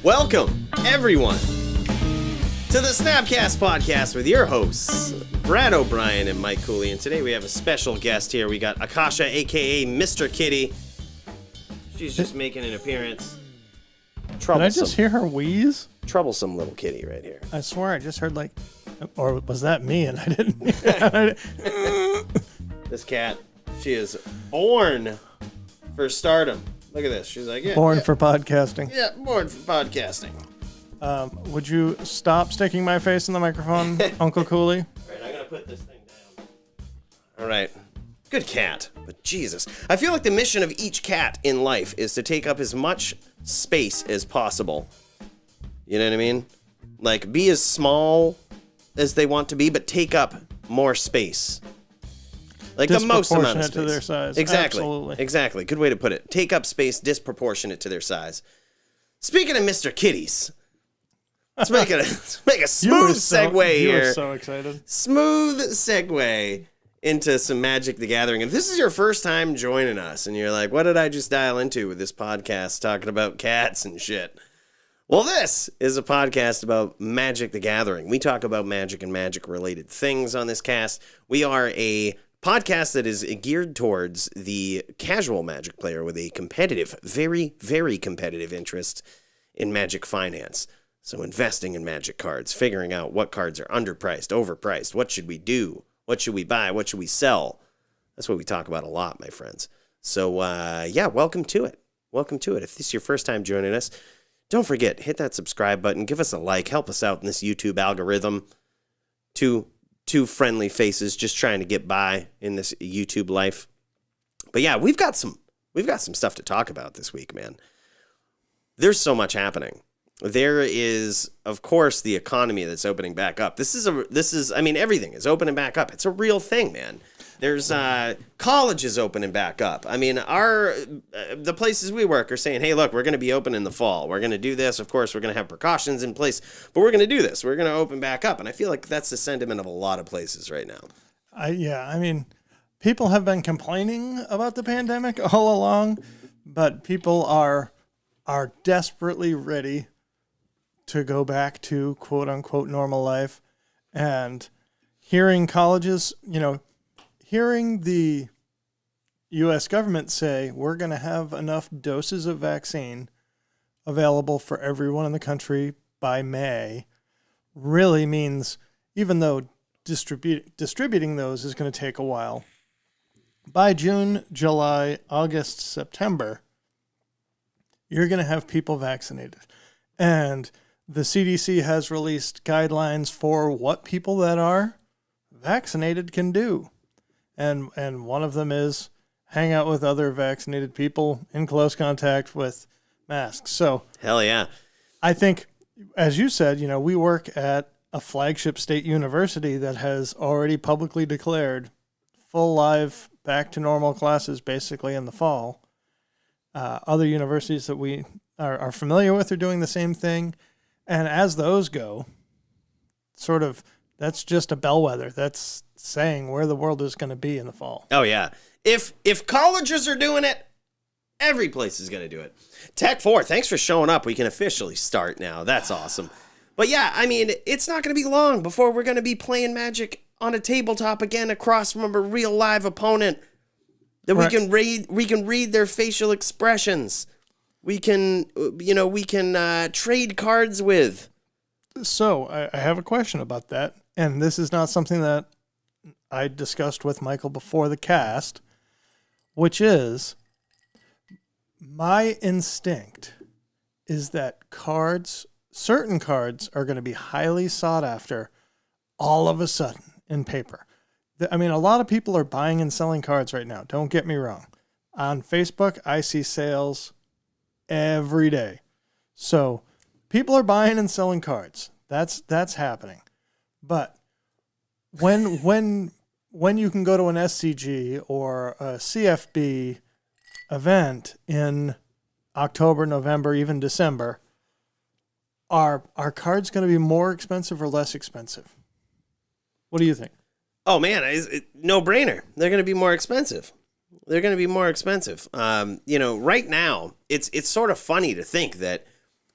Welcome, everyone, to the SnapCast podcast with your hosts, Brad O'Brien and Mike Cooley. And today we have a special guest here. We got Akasha, a.k.a. Mr. Kitty. She's just making an appearance. Did I just hear her wheeze? Troublesome little kitty right here. I swear I just heard like, or was that me and I didn't? This cat, she is born for stardom. Look at this. She's like, yeah. Born for podcasting. Yeah, born for podcasting. Would you stop sticking my face in the microphone, Uncle Cooley? All right, I'm going to put this thing down. All right. Good cat, but Jesus. I feel like the mission of each cat in life is to take up as much space as possible. You know what I mean? Like, be as small as they want to be, but take up more space. Like the most amount of space. Disproportionate to their size. Exactly. Absolutely. Exactly. Good way to put it. Take up space disproportionate to their size. Speaking of Mr. Kitties, let's make a smooth segue here. You were so excited. Smooth segue into some Magic the Gathering. If this is your first time joining us and you're like, what did I just dial into with this podcast talking about cats and shit? Well, this is a podcast about Magic the Gathering. We talk about Magic and Magic-related things on this cast. We are a podcast that is geared towards the casual Magic player with a competitive, very, very competitive interest in Magic finance. So investing in Magic cards, figuring out what cards are underpriced, overpriced, what should we do, what should we buy, what should we sell. That's what we talk about a lot, my friends. So, yeah, welcome to it. Welcome to it. If this is your first time joining us, don't forget, hit that subscribe button, give us a like, help us out in this YouTube algorithm. Two friendly faces just trying to get by in this YouTube life. But yeah, we've got some stuff to talk about this week, man. There's so much happening. There is, of course, the economy that's opening back up. I mean, everything is opening back up. It's a real thing, man. There's colleges opening back up. I mean, the places we work are saying, hey, look, we're going to be open in the fall. We're going to do this. Of course, we're going to have precautions in place, but we're going to do this. We're going to open back up. And I feel like that's the sentiment of a lot of places right now. I mean, people have been complaining about the pandemic all along, but people are desperately ready to go back to quote unquote normal life. And hearing colleges, hearing the U.S. government say we're going to have enough doses of vaccine available for everyone in the country by May really means, even though distributing those is going to take a while, by June, July, August, September, you're going to have people vaccinated. And the CDC has released guidelines for what people that are vaccinated can do. And one of them is hang out with other vaccinated people in close contact with masks. So hell yeah. I think, as you said, we work at a flagship state university that has already publicly declared full live back to normal classes basically in the fall. Other universities that we are familiar with are doing the same thing. And as those go, sort of, that's just a bellwether. That's saying where the world is going to be in the fall. Oh, yeah. If colleges are doing it, every place is going to do it. Tech 4, thanks for showing up. We can officially start now. That's awesome. But yeah, I mean, it's not going to be long before we're going to be playing Magic on a tabletop again across from a real live opponent that right. we can read their facial expressions. We can trade cards with. So I have a question about that. And this is not something that I discussed with Michael before the cast, which is my instinct is that certain cards are going to be highly sought after all of a sudden in paper. I mean, a lot of people are buying and selling cards right now. Don't get me wrong. On Facebook, I see sales every day. So people are buying and selling cards. That's happening. But when you can go to an SCG or a CFB event in October, November, even December, are cards going to be more expensive or less expensive? What do you think? Oh man, no brainer. They're going to be more expensive. Right now, it's sort of funny to think that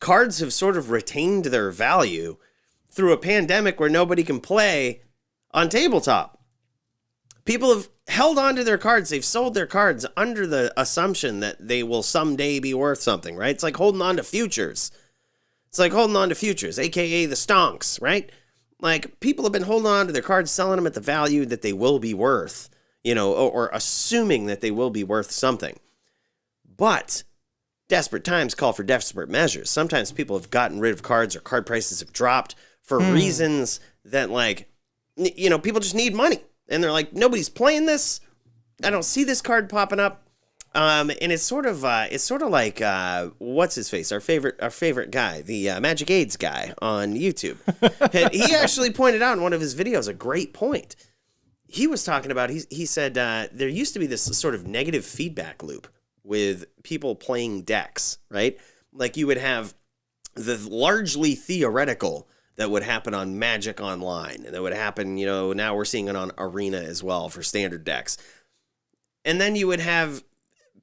cards have sort of retained their value through a pandemic where nobody can play on tabletop. People have held on to their cards. They've sold their cards under the assumption that they will someday be worth something, right? It's like holding on to futures. It's like holding on to futures, aka the stonks, right? Like, people have been holding on to their cards, selling them at the value that they will be worth, you know, or assuming that they will be worth something. But desperate times call for desperate measures. Sometimes people have gotten rid of cards or card prices have dropped for reasons that, like, you know, people just need money. And they're like, nobody's playing this. I don't see this card popping up. And it's sort of like what's his face? Our favorite guy, the Magic AIDS guy on YouTube. And he actually pointed out in one of his videos a great point. He was talking about, he said there used to be this sort of negative feedback loop with people playing decks, right? Like, you would have the largely theoretical that would happen on Magic Online, and that would happen, you know, now we're seeing it on Arena as well for standard decks. And then you would have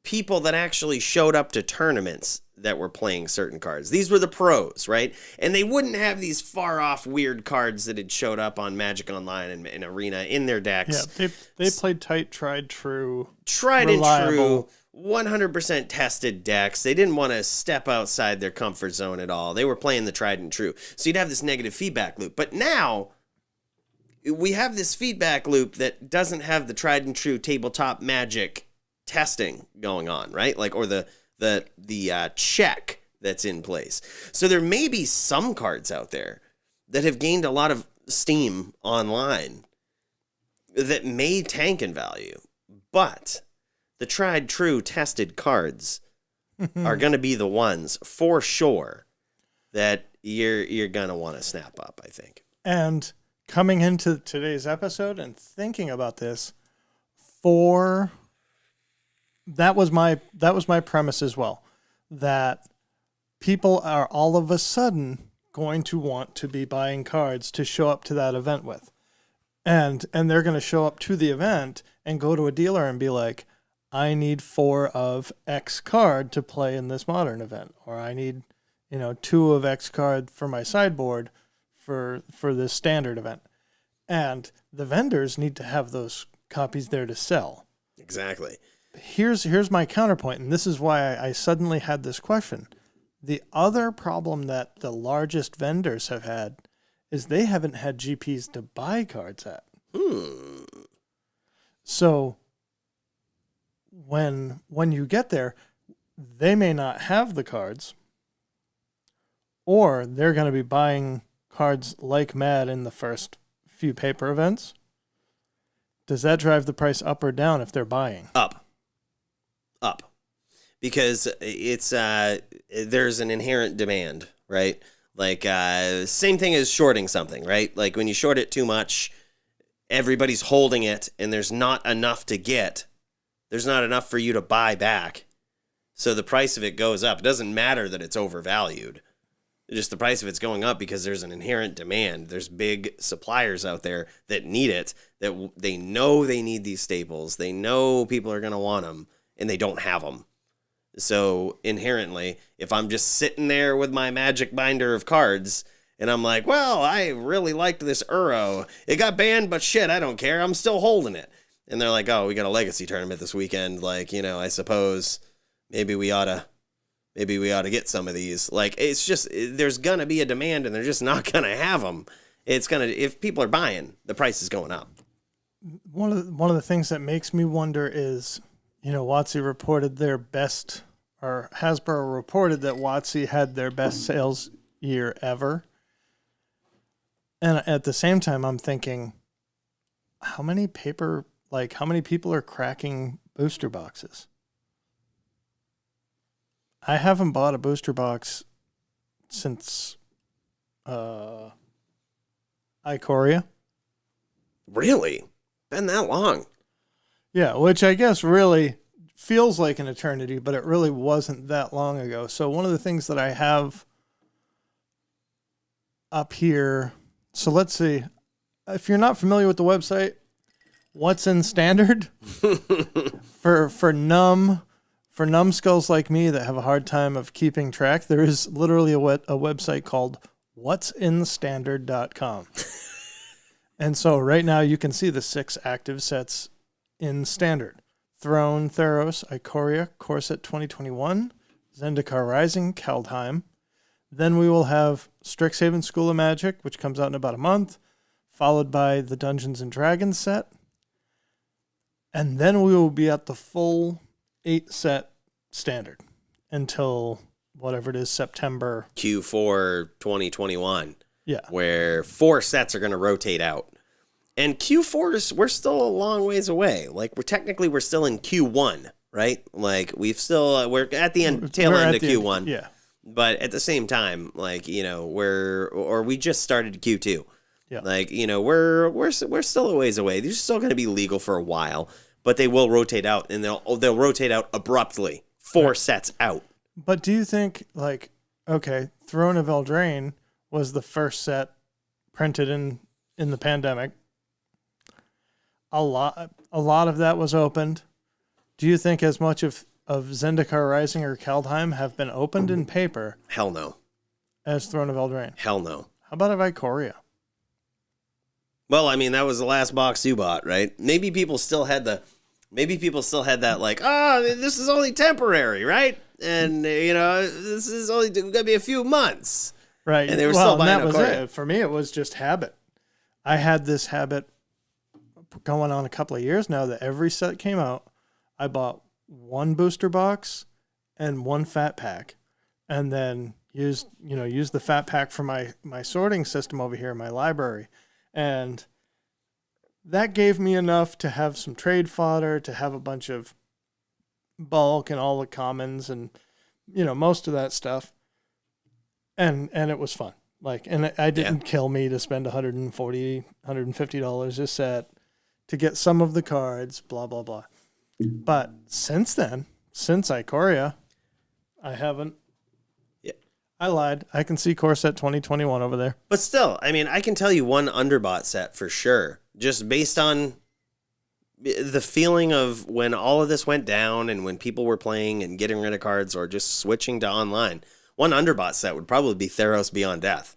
people that actually showed up to tournaments that were playing certain cards. These were the pros, right? And they wouldn't have these far-off weird cards that had showed up on Magic Online and Arena in their decks. Yeah, they played tight, tried, true, reliable. And true, 100% tested decks. They didn't want to step outside their comfort zone at all. They were playing the tried and true. So you'd have this negative feedback loop. But now we have this feedback loop that doesn't have the tried and true tabletop Magic testing going on, right? Like, or the check that's in place. So there may be some cards out there that have gained a lot of steam online that may tank in value, but the tried, true, tested cards are going to be the ones for sure that you're going to want to snap up, I think. And coming into today's episode and thinking about this, that was my premise as well, that people are all of a sudden going to want to be buying cards to show up to that event with. And they're going to show up to the event and go to a dealer and be like, I need 4 of X card to play in this modern event, or I need, 2 of X card for my sideboard for this standard event. And the vendors need to have those copies there to sell. Exactly. Here's my counterpoint, and this is why I suddenly had this question. The other problem that the largest vendors have had is they haven't had GPs to buy cards at. So when you get there, they may not have the cards, or they're going to be buying cards like mad in the first few paper events. Does that drive the price up or down if they're buying? Up. Because it's there's an inherent demand, right? Like, same thing as shorting something, right? Like, when you short it too much, everybody's holding it, and there's not enough to get. There's not enough for you to buy back. So the price of it goes up. It doesn't matter that it's overvalued. Just the price of it's going up because there's an inherent demand. There's big suppliers out there that need it, that they know they need these staples. They know people are going to want them, and they don't have them. So inherently, if I'm just sitting there with my magic binder of cards, and I'm like, well, I really liked this Uro. It got banned, but shit, I don't care. I'm still holding it. And they're like, oh, we got a legacy tournament this weekend. Like, I suppose maybe we ought to get some of these. Like, it's just, there's going to be a demand, and they're just not going to have them. If people are buying, the price is going up. One of the things that makes me wonder is, WotC reported their best, or Hasbro reported that WotC had their best sales year ever. And at the same time, I'm thinking, how many people are cracking booster boxes? I haven't bought a booster box since Ikoria. Really? Been that long? Yeah, which I guess really feels like an eternity, but it really wasn't that long ago. So one of the things that I have up here, so let's see. If you're not familiar with the website, what's in standard? for Num, For numbskulls like me that have a hard time of keeping track, there is literally a website called what'sinthestandard.com. And so right now you can see the 6 active sets in Standard. Throne, Theros, Ikoria, Corset 2021, Zendikar Rising, Kaldheim. Then we will have Strixhaven School of Magic, which comes out in about a month, followed by the Dungeons and Dragons set. And then we will be at the full 8 set Standard until whatever it is, September. Q4 2021. Yeah. Where 4 sets are going to rotate out. And Q4 we're still a long ways away. Like we're still in Q1, right? Like we're at the tail end of Q1. Yeah. But at the same time, like, we just started Q2. Yeah. Like, we're still a ways away. These are still going to be legal for a while, but they will rotate out, and they'll rotate out abruptly. 4 sets out. But do you think, like, okay, Throne of Eldraine was the first set printed in the pandemic. A lot of that was opened. Do you think as much of Zendikar Rising or Kaldheim have been opened in paper? Hell no. As Throne of Eldraine? Hell no. How about a Ikoria? Well, I mean, that was the last box you bought, right? Maybe people still had that, like, this is only temporary, right? And, this is only going to be a few months. Right. And they were still buying that was Ikoria. it. For me, it was just habit. I had this habit going on a couple of years now that every set came out, I bought 1 booster box and 1 fat pack, and then used the fat pack for my sorting system over here in my library. And that gave me enough to have some trade fodder, to have a bunch of bulk and all the commons and, most of that stuff. And it was fun. Like, and it didn't kill me to spend $140, $150 a set to get some of the cards, blah, blah, blah. But since then, since Ikoria, I haven't. Yeah. I lied. I can see Corset 2021 over there. But still, I mean, I can tell you one underbought set for sure, just based on the feeling of when all of this went down and when people were playing and getting rid of cards or just switching to online. One underbought set would probably be Theros Beyond Death.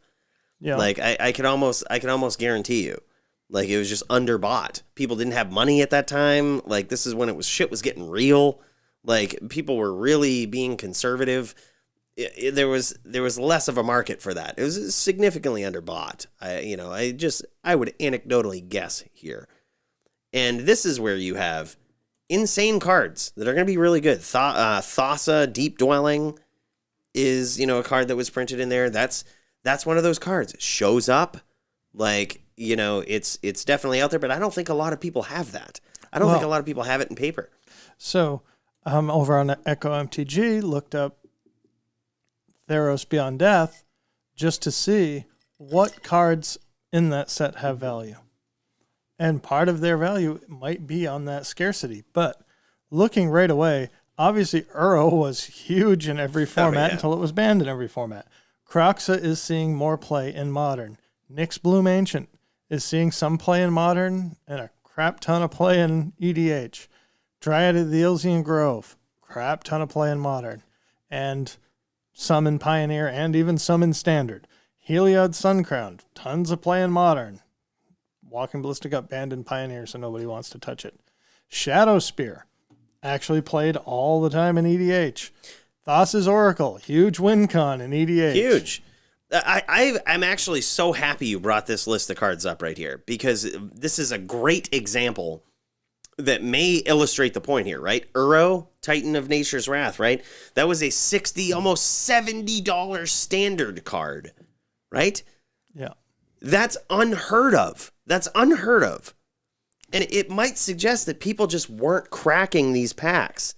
Yeah. Like I could almost guarantee you, like it was just underbought. People didn't have money at that time. Like this is when shit was getting real. Like people were really being conservative. There was less of a market for that. It was significantly underbought. I would anecdotally guess here. And this is where you have insane cards that are going to be really good. Thassa Deep Dwelling is, a card that was printed in there. That's one of those cards. It shows up, like, it's definitely out there, but I don't think a lot of people have that. I don't think a lot of people have it in paper. So, over on Echo MTG, looked up Theros Beyond Death just to see what cards in that set have value. And part of their value might be on that scarcity. But looking right away, obviously Uro was huge in every format until it was banned in every format. Croxa is seeing more play in Modern. Nyx Bloom Ancient is seeing some play in Modern and a crap ton of play in EDH. Dryad of the Elysian Grove, crap ton of play in Modern. And some in Pioneer and even some in Standard. Heliod Suncrown, tons of play in Modern. Walking Ballistic got banned in Pioneer, so nobody wants to touch it. Shadow Spear, actually played all the time in EDH. Thassa's Oracle, huge win con in EDH. Huge. I'm actually so happy you brought this list of cards up right here, because this is a great example that may illustrate the point here, right? Uro, Titan of Nature's Wrath, right? That was a $60, almost $70 standard card, right? Yeah. That's unheard of. That's unheard of. And it might suggest that people just weren't cracking these packs.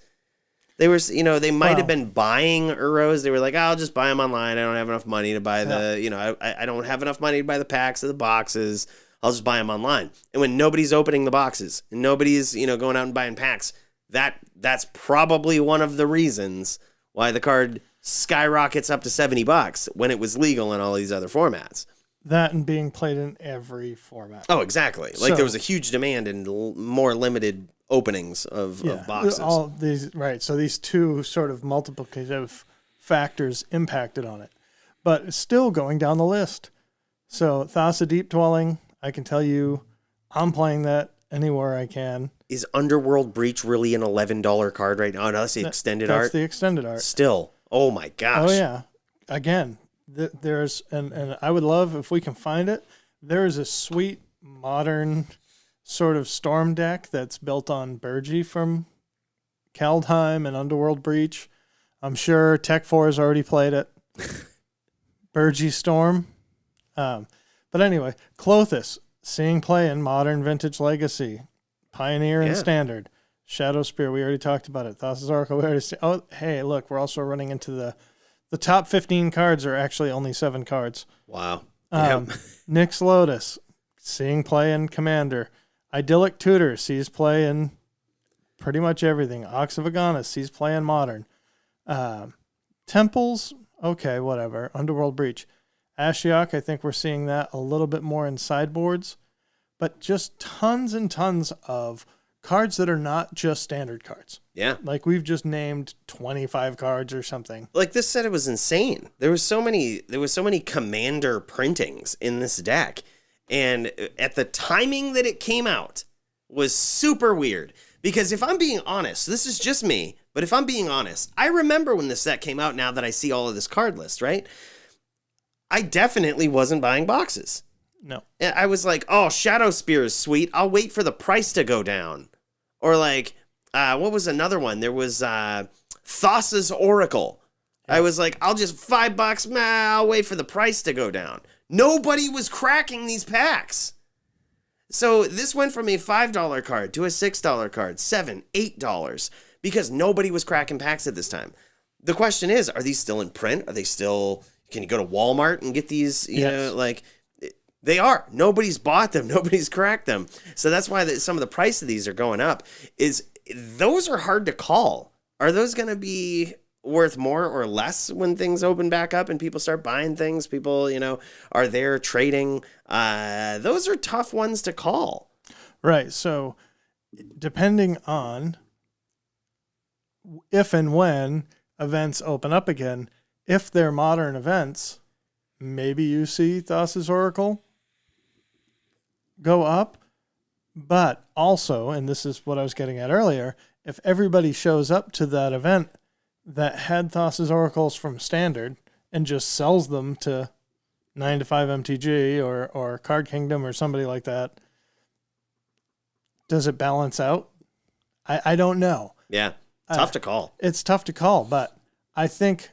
They were, they might have been buying Uros. They were like, I'll just buy them online. I don't have enough money to buy I don't have enough money to buy the packs of the boxes. I'll just buy them online. And when nobody's opening the boxes and nobody's, going out and buying packs, that's probably one of the reasons why the card skyrockets up to $70 when it was legal in all these other formats. That and being played in every format. Oh, exactly. Like So- there was a huge demand and more limited openings of boxes. All these, right. So these two sort of multiplicative factors impacted on it. But still going down the list. So Thassa Deep Dwelling, I can tell you, I'm playing that anywhere I can. Is Underworld Breach really an $11 card right now? Oh, no, that's the extended art. That's the extended art. Still. Oh, my gosh. Oh, yeah. Again, there's, and I would love if we can find it, there is a sweet modern sort of storm deck that's built on Burgi from Kaldheim and Underworld Breach. I'm sure Tech 4 has already played it. Burgi Storm. But anyway, Clothis, seeing play in Modern, Vintage, Legacy, Pioneer, and Standard. Shadow Spear, we already talked about it. Thassa's Oracle, we already oh, hey, look, we're also running into the top 15 cards are actually only 7 cards. Wow. Nyx Lotus, seeing play in Commander. Idyllic Tutor sees play in pretty much everything. Ox of Aganis sees play in Modern. Temples, okay, whatever. Underworld Breach. Ashiok, I think we're seeing that a little bit more in sideboards. But just tons and tons of cards that are not just standard cards. Yeah. Like we've just named 25 cards or something. Like this set, it was insane. There was so many Commander printings in this deck. And at the timing that it came out was super weird. Because if I'm being honest, this is just me, but if I'm being honest, I remember when this set came out now that I see all of this card list, right? I definitely wasn't buying boxes. No. I was like, oh, Shadow Spear is sweet. I'll wait for the price to go down. Or like, what was another one? There was Thassa's Oracle. Yeah. I was like, I'll just $5, I'll wait for the price to go down. Nobody was cracking these packs. So this went from a $5 card to a $6 card, $7, $8, because nobody was cracking packs at this time. The question is, are these still in print? Are they still, can you go to Walmart and get these, you know, like, they are. Nobody's bought them. Nobody's cracked them. So that's why some of the price of these are going up. Those are hard to call. Are those going to be worth more or less when things open back up and people start buying things? People, you know, are there trading? Those are tough ones to call. Right. So depending on if and when events open up again, if they're modern events, maybe you see Thassa's Oracle go up. But also, and this is what I was getting at earlier, if everybody shows up to that event that had Thassa's Oracles from Standard and just sells them to 9 to 5 MTG or Card Kingdom or somebody like that, does it balance out? I don't know. Yeah, tough to call. It's tough to call, but I think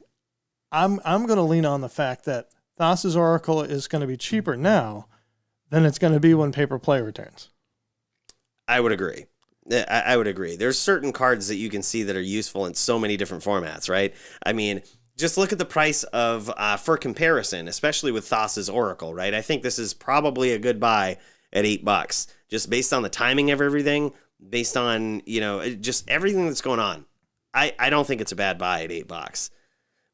I'm going to lean on the fact that Thassa's Oracle is going to be cheaper now than it's going to be when Paper Play returns. I would agree. I would agree. There's certain cards that you can see that are useful in so many different formats, right? I mean, just look at the price of, for comparison, especially with Thassa's Oracle, right? I think this is probably a good buy at $8, just based on the timing of everything, based on, you know, just everything that's going on. I don't think it's a bad buy at $8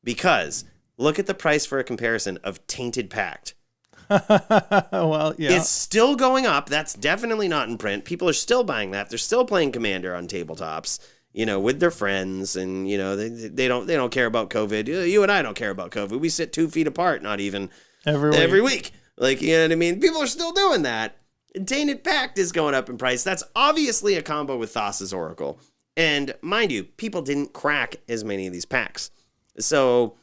because look at the price for a comparison of Tainted Pact. Well, yeah. It's still going up. That's definitely not in print. People are still buying that. They're still playing Commander on tabletops, you know, with their friends, and you know they don't care about COVID. You and I don't care about COVID. We sit 2 feet apart, not even every week. Like, you know what I mean? People are still doing that. Tainted Pact is going up in price. That's obviously a combo with Thassa's Oracle. And mind you, people didn't crack as many of these packs. So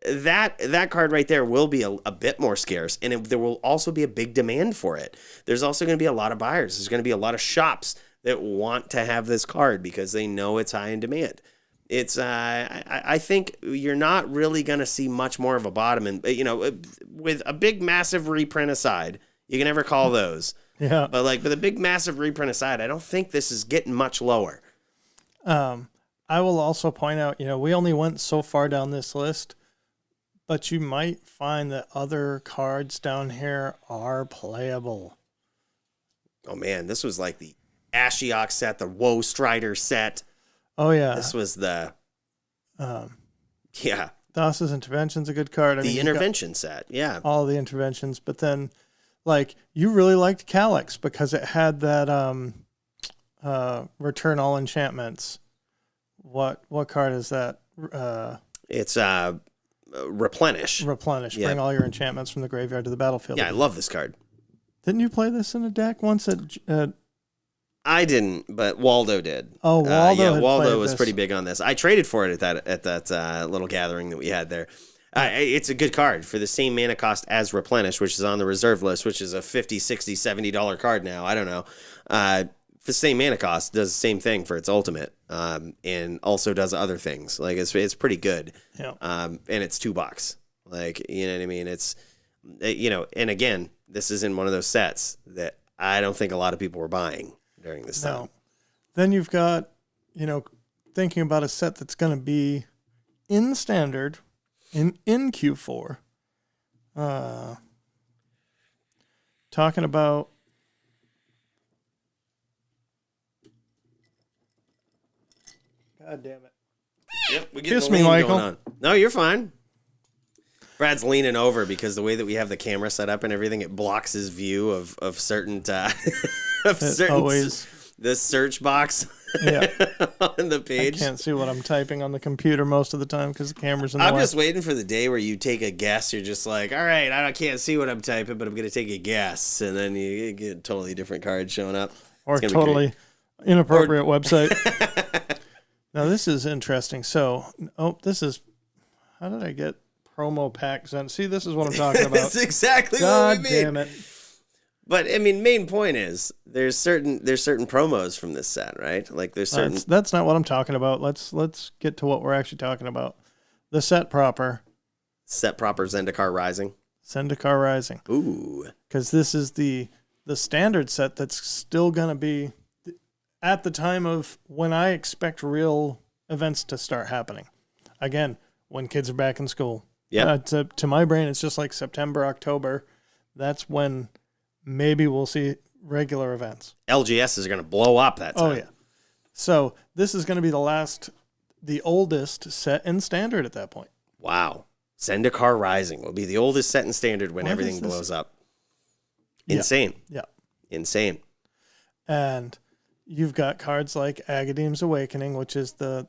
that card right there will be a bit more scarce, and there will also be a big demand for it. There's also going to be a lot of buyers. There's going to be a lot of shops that want to have this card because they know it's high in demand. It's I think you're not really going to see much more of a bottom, and you know, with a big massive reprint aside, you can never call those. Yeah. But like with a big massive reprint aside, I don't think this is getting much lower. I will also point out, you know, we only went so far down this list, but you might find that other cards down here are playable. Oh man, this was like the Ashiok set, the Woe Strider set. Oh yeah. This was the Thassa's Intervention's a good card. I mean, The intervention set, yeah. all the interventions, but then, like, you really liked Calyx because it had that return all enchantments. What card is that? It's replenish. Replenish. Yeah. Bring all your enchantments from the graveyard to the battlefield. Yeah, I love this card. Didn't you play this in a deck once at I didn't, but Waldo did. Oh, Waldo had Waldo played was this. pretty big on this. I traded for it at that little gathering that we had there. It's a good card for the same mana cost as Replenish, which is on the reserve list, which is a $50, $60, $70 card now. I don't know. For the same mana cost, does the same thing for its ultimate, and also does other things. Like it's pretty good. Yeah. And it's $2. Like, you know what I mean? It's, and again, this isn't one of those sets that I don't think a lot of people were buying during this time. No. Then you've got, thinking about a set that's going to be in standard in Q4. Talking about God damn it. Yep, we get Kiss the me, lean Michael. going on. No, you're fine. Brad's leaning over because the way that we have the camera set up and everything, it blocks his view of certain Always. the search box Yeah. on the I page. can't see what I'm typing on the computer most of the time because the camera's in the I'm way. just waiting for the day where you take a guess. You're just like, all right, I can't see what I'm typing, but I'm going to take a guess. And then you get a totally different card showing up. Or It's gonna be totally inappropriate website. Now, this is interesting. So, this is, how did I get promo packs? And see, this is what I'm talking about. That's exactly God what we mean. damn it. But I mean, main point is there's certain promos from this set, right? Like there's certain. That's not what I'm talking about. Let's get to what we're actually talking about. The set proper. Set proper Zendikar Rising. Zendikar Rising. Ooh. Because this is the standard set that's still going to be at the time of when I expect real events to start happening. Again, when kids are back in school. Yeah. To my brain, it's just like September, October. That's when maybe we'll see regular events. LGS is going to blow up that time. Oh, yeah. So this is going to be the oldest set in standard at that point. Wow. Zendikar Rising will be the oldest set in standard when What everything is this? blows up. Yeah. Insane. Yeah. Insane. And you've got cards like Agadeem's Awakening, which is the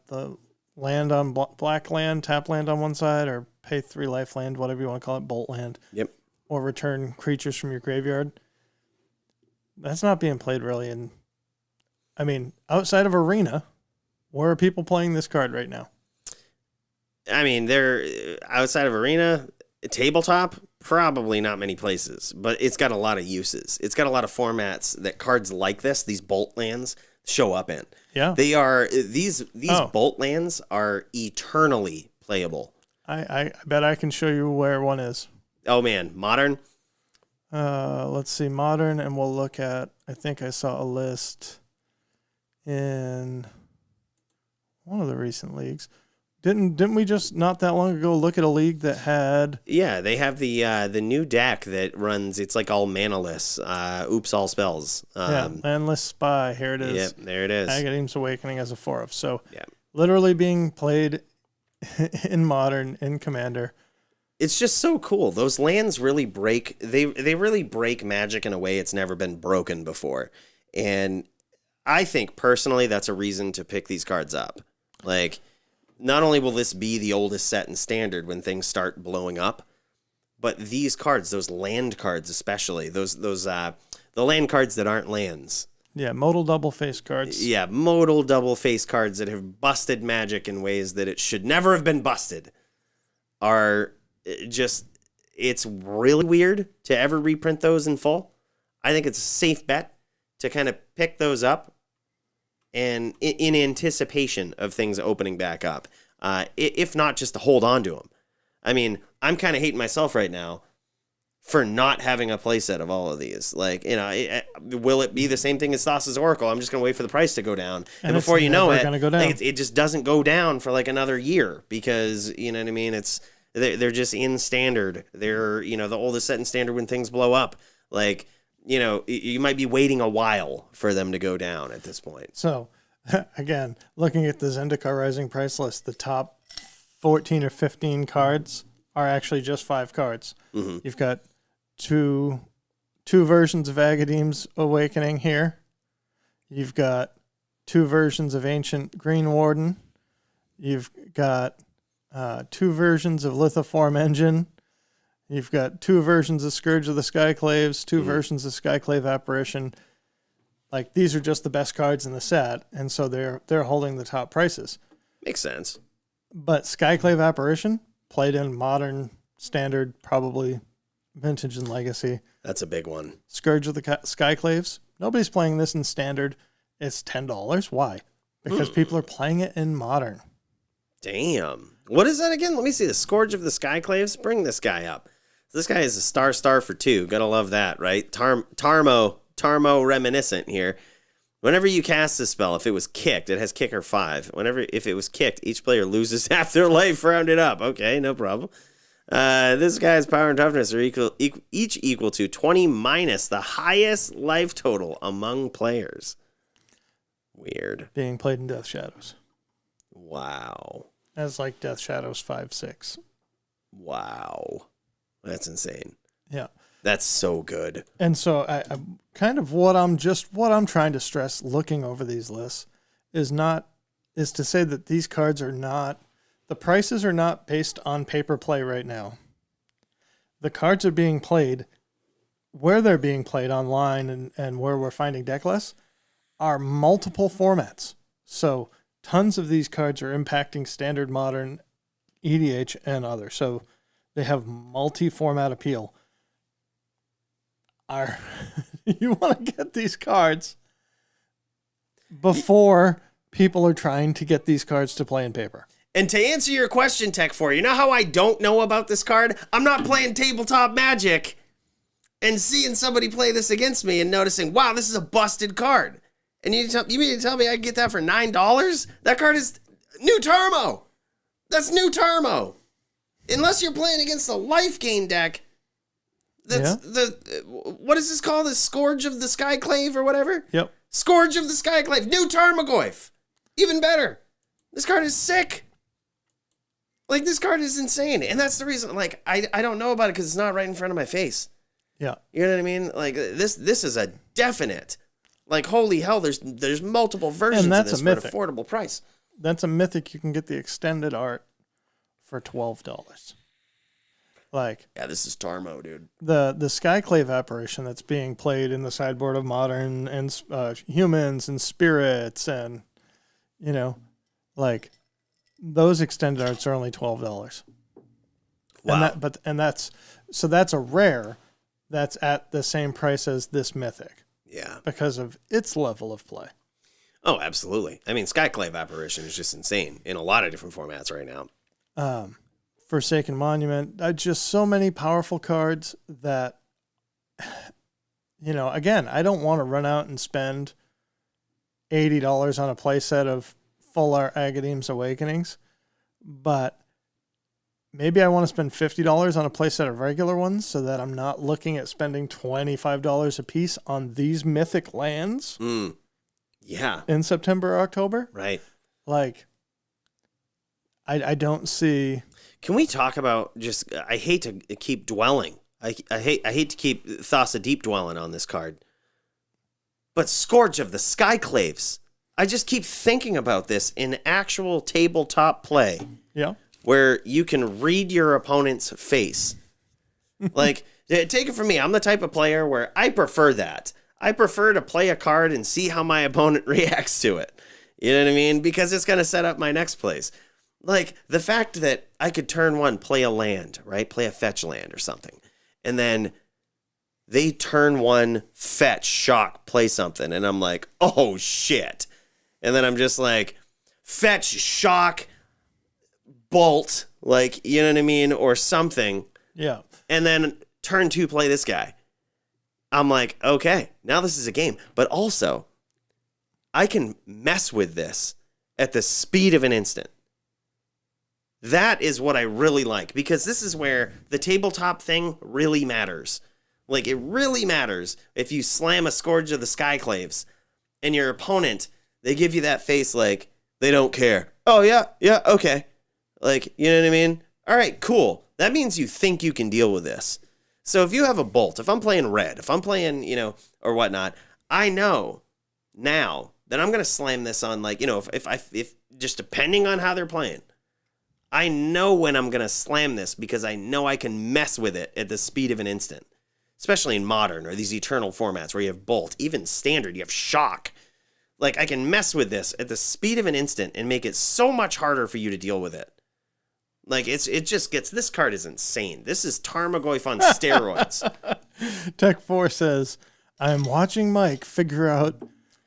land on black land, tap land on one side, or pay 3 life land, whatever you want to call it, bolt land. Yep. Or return creatures from your graveyard. That's not being played really outside of Arena, where are people playing this card right now? I mean, they're outside of Arena, Tabletop, probably not many places, but it's got a lot of uses. It's got a lot of formats that cards like this, these bolt lands, show up in. Yeah. They are, these bolt lands are eternally playable. I bet I can show you where one is. Oh man, Modern. Let's see, Modern, and we'll look at, I think I saw a list in one of the recent leagues. Didn't we just not that long ago look at a league that had? Yeah, they have the new deck that runs. It's like all manaless. Oops, all spells. Landless Spy. Here it is. Yep, there it is. Agadeem's Awakening as a 4-of. So Yeah. literally being played in Modern, in Commander. It's just so cool. Those lands really break. They really break Magic in a way it's never been broken before, and I think personally that's a reason to pick these cards up. Like, not only will this be the oldest set in Standard when things start blowing up, but these cards, those land cards especially, the land cards that aren't lands. Yeah, modal double face cards. Yeah, modal double face cards that have busted Magic in ways that it should never have been busted are just, it's really weird to ever reprint those in full. I think it's a safe bet to kind of pick those up and in anticipation of things opening back up. If not, just to hold on to them. I mean, I'm kind of hating myself right now for not having a playset of all of these. Like, will it be the same thing as Thassa's Oracle? I'm just going to wait for the price to go down. And before you know it, go down. like, it just doesn't go down for like another year because, you know what I mean? They're just in Standard. They're, the oldest set in Standard when things blow up. Like, you might be waiting a while for them to go down at this point. So, again, looking at the Zendikar Rising price list, the top 14 or 15 cards are actually just 5 cards. Mm-hmm. You've got two versions of Agadeem's Awakening here. You've got 2 versions of Ancient Green Warden. You've got 2 versions of Lithoform Engine. You've got 2 versions of Scourge of the Skyclaves, 2 versions of Skyclave Apparition. Like, these are just the best cards in the set, and so they're holding the top prices. Makes sense. But Skyclave Apparition, played in Modern, Standard, probably Vintage and Legacy. That's a big one. Scourge of the Skyclaves, nobody's playing this in Standard. It's $10. Why? Because people are playing it in Modern. Damn. What is that again? Let me see. The Scourge of the Skyclaves. Bring this guy up. This guy is a star for 2. Gotta love that, right? Tarmo reminiscent here. Whenever you cast this spell, if it was kicked, it has kicker 5. If it was kicked, each player loses half their life rounded up. Okay, no problem. This guy's power and toughness are each equal to 20 minus the highest life total among players. Weird. Being played in Death Shadows. Wow. As like Death Shadows 5/6. Wow. That's insane. Yeah. That's so good. And so I kind of what I'm trying to stress looking over these lists is to say that these cards are not, the prices are not based on paper play right now. The cards are being played where they're being played online and where we're finding deck lists are multiple formats. So tons of these cards are impacting Standard, Modern, EDH, and others. So they have multi-format appeal. You want to get these cards before people are trying to get these cards to play in paper. And to answer your question, Tech4, you know how I don't know about this card? I'm not playing Tabletop Magic and seeing somebody play this against me and noticing, wow, this is a busted card. And you mean to tell me I can get that for $9? That card is New Tarmo. That's New Tarmo. Unless you're playing against a life gain deck. That's what is this called? The Scourge of the Skyclave or whatever? Yep. Scourge of the Skyclave. New Tarmogoyf. Even better. This card is sick. Like, this card is insane. And that's the reason, like, I don't know about it because it's not right in front of my face. Yeah. You know what I mean? Like, this is a definite, like, holy hell, there's multiple versions of this for an affordable price. That's a mythic. You can get the extended art for $12. Like, yeah, this is Tarmo, dude. The Skyclave Apparition that's being played in the sideboard of Modern and Humans and Spirits and, you know, like, those extended arts are only $12. Wow. And that's a rare that's at the same price as this mythic. Yeah. Because of its level of play. Oh, absolutely. I mean, Skyclave Apparition is just insane in a lot of different formats right now. Forsaken Monument, just so many powerful cards that, you know, again, I don't want to run out and spend $80 on a playset of full art Agadeem's Awakenings, but maybe I want to spend $50 on a playset of regular ones so that I'm not looking at spending $25 a piece on these mythic lands. Yeah. In September or October. Right. Like, I don't see. Can we talk about just, I hate to keep dwelling. I hate to keep Thassa deep dwelling on this card. But Scourge of the Skyclaves. I just keep thinking about this in actual tabletop play. Yeah. Where you can read your opponent's face. Like, take it from me. I'm the type of player where I prefer that. I prefer to play a card and see how my opponent reacts to it. You know what I mean? Because it's going to set up my next plays. Like, the fact that I could turn one, play a land, right? Play a fetch land or something. And then they turn one, fetch, shock, play something. And I'm like, oh, shit. And then I'm just like, fetch, shock, bolt, like, you know what I mean? Or something. Yeah. And then turn 2, play this guy. I'm like, okay, now this is a game. But also, I can mess with this at the speed of an instant. That is what I really like, because this is where the tabletop thing really matters. Like, it really matters if you slam a Scourge of the Skyclaves and your opponent, they give you that face like, they don't care. Oh, yeah, okay. Like, you know what I mean? All right, cool. That means you think you can deal with this. So if you have a bolt, if I'm playing red, if I'm playing, or whatnot, I know now that I'm going to slam this on, like, if just depending on how they're playing, I know when I'm going to slam this because I know I can mess with it at the speed of an instant. Especially in modern or these eternal formats where you have bolt, even standard, you have shock. Like, I can mess with this at the speed of an instant and make it so much harder for you to deal with it. Like, it just gets, this card is insane. This is Tarmogoyf on steroids. Tech 4 says, I'm watching Mike figure out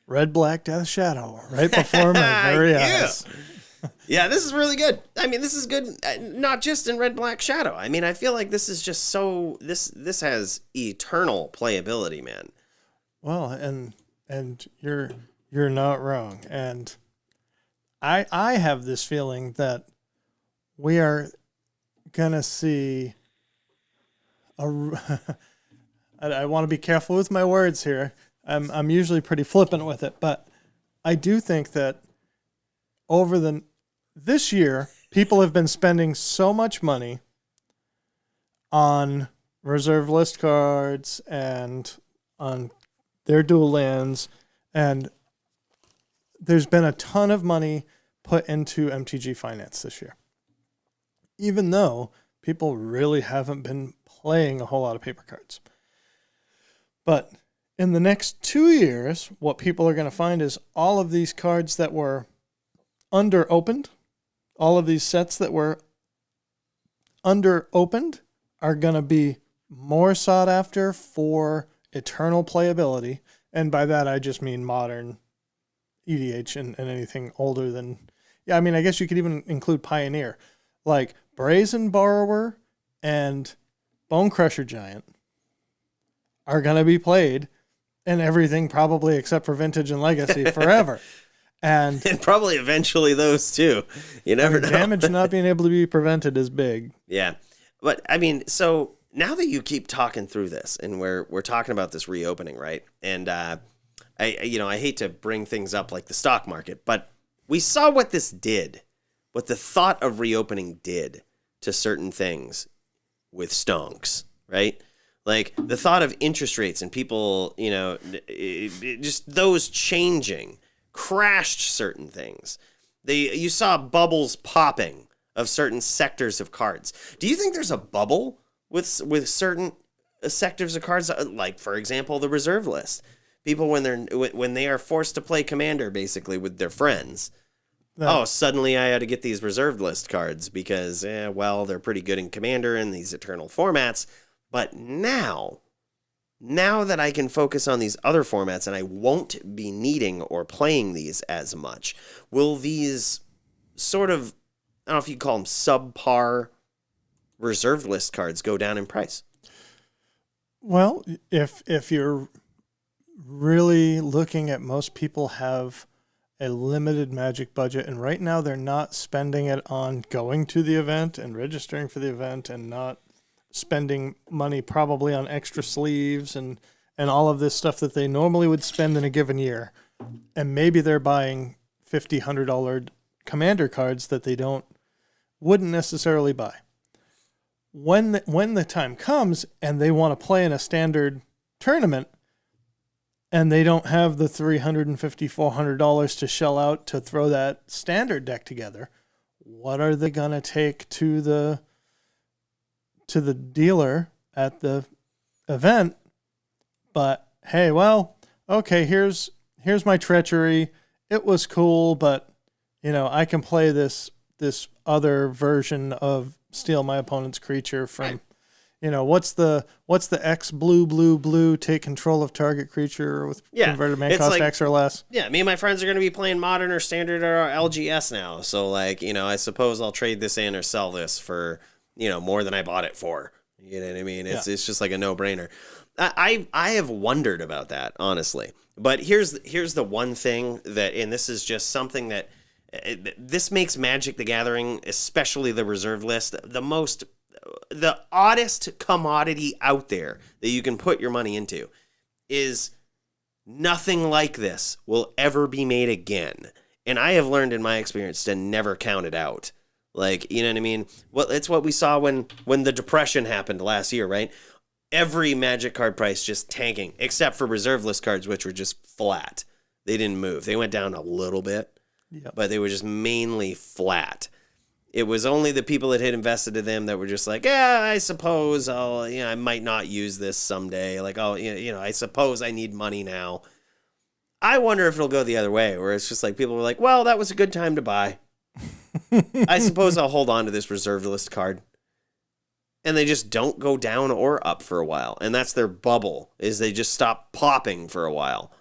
Red Black Death Shadow right before my very eyes. Yeah, this is really good. I mean, this is good, not just in Red Black Shadow. I mean, I feel like this is just so, this has eternal playability, man. Well, and you're not wrong. And I have this feeling that we are gonna see I want to be careful with my words here. I'm usually pretty flippant with it, but I do think that this year, people have been spending so much money on reserve list cards and on their dual lands, and there's been a ton of money put into MTG Finance this year. Even though people really haven't been playing a whole lot of paper cards. But in the next 2 years, what people are going to find is all of these cards that were under-opened, all of these sets that were under-opened are going to be more sought after for eternal playability. And by that, I just mean modern EDH and anything older than... Yeah, I mean, I guess you could even include Pioneer. Like Brazen Borrower and Bone Crusher Giant are going to be played in everything probably except for Vintage and Legacy forever. And probably eventually those too. You never know. Damage not being able to be prevented is big. Yeah. But I mean, so now that you keep talking through this and we're talking about this reopening, right? And I hate to bring things up like the stock market, but we saw what this did, what the thought of reopening did to certain things with stonks, right? Like the thought of interest rates and people, just those changing crashed certain things. You saw bubbles popping of certain sectors of cards. Do you think there's a bubble with certain sectors of cards, like for example the reserve list? People when they are forced to play Commander basically with their friends. Suddenly I had to get these reserved list cards because they're pretty good in Commander and these eternal formats. But now that I can focus on these other formats and I won't be needing or playing these as much, will these sort of, I don't know if you call them subpar reserved list cards go down in price? Well, if you're really looking at, most people have a limited Magic budget, and right now they're not spending it on going to the event and registering for the event and not spending money probably on extra sleeves and all of this stuff that they normally would spend in a given year. And maybe they're buying $50, $100 Commander cards that they wouldn't necessarily buy. When the time comes and they want to play in a standard tournament and they don't have the $350, $400 to shell out to throw that standard deck together, what are they going to take to the dealer at the event? But hey, well, okay, here's my treachery. It was cool, but I can play this other version of steal my opponent's creature from, what's the X blue take control of target creature with converted mana cost X or less. Yeah, me and my friends are going to be playing Modern or Standard or LGS now. So I suppose I'll trade this in or sell this for, more than I bought it for. You know what I mean? It's just like a no-brainer. I have wondered about that, honestly. But here's the one thing that, and this is just something that, this makes Magic the Gathering, especially the reserve list, the oddest commodity out there that you can put your money into, is nothing like this will ever be made again. And I have learned in my experience to never count it out. Like, you know what I mean? Well, it's what we saw when the Depression happened last year, right? Every Magic card price just tanking, except for reserve list cards, which were just flat. They didn't move. They went down a little bit, but they were just mainly flat. It was only the people that had invested in them that were just like, yeah, I suppose I might not use this someday. Like, I suppose I need money now. I wonder if it'll go the other way, where it's just like people were like, well, that was a good time to buy. I suppose I'll hold on to this reserved list card. And they just don't go down or up for a while. And that's their bubble, is they just stop popping for a while.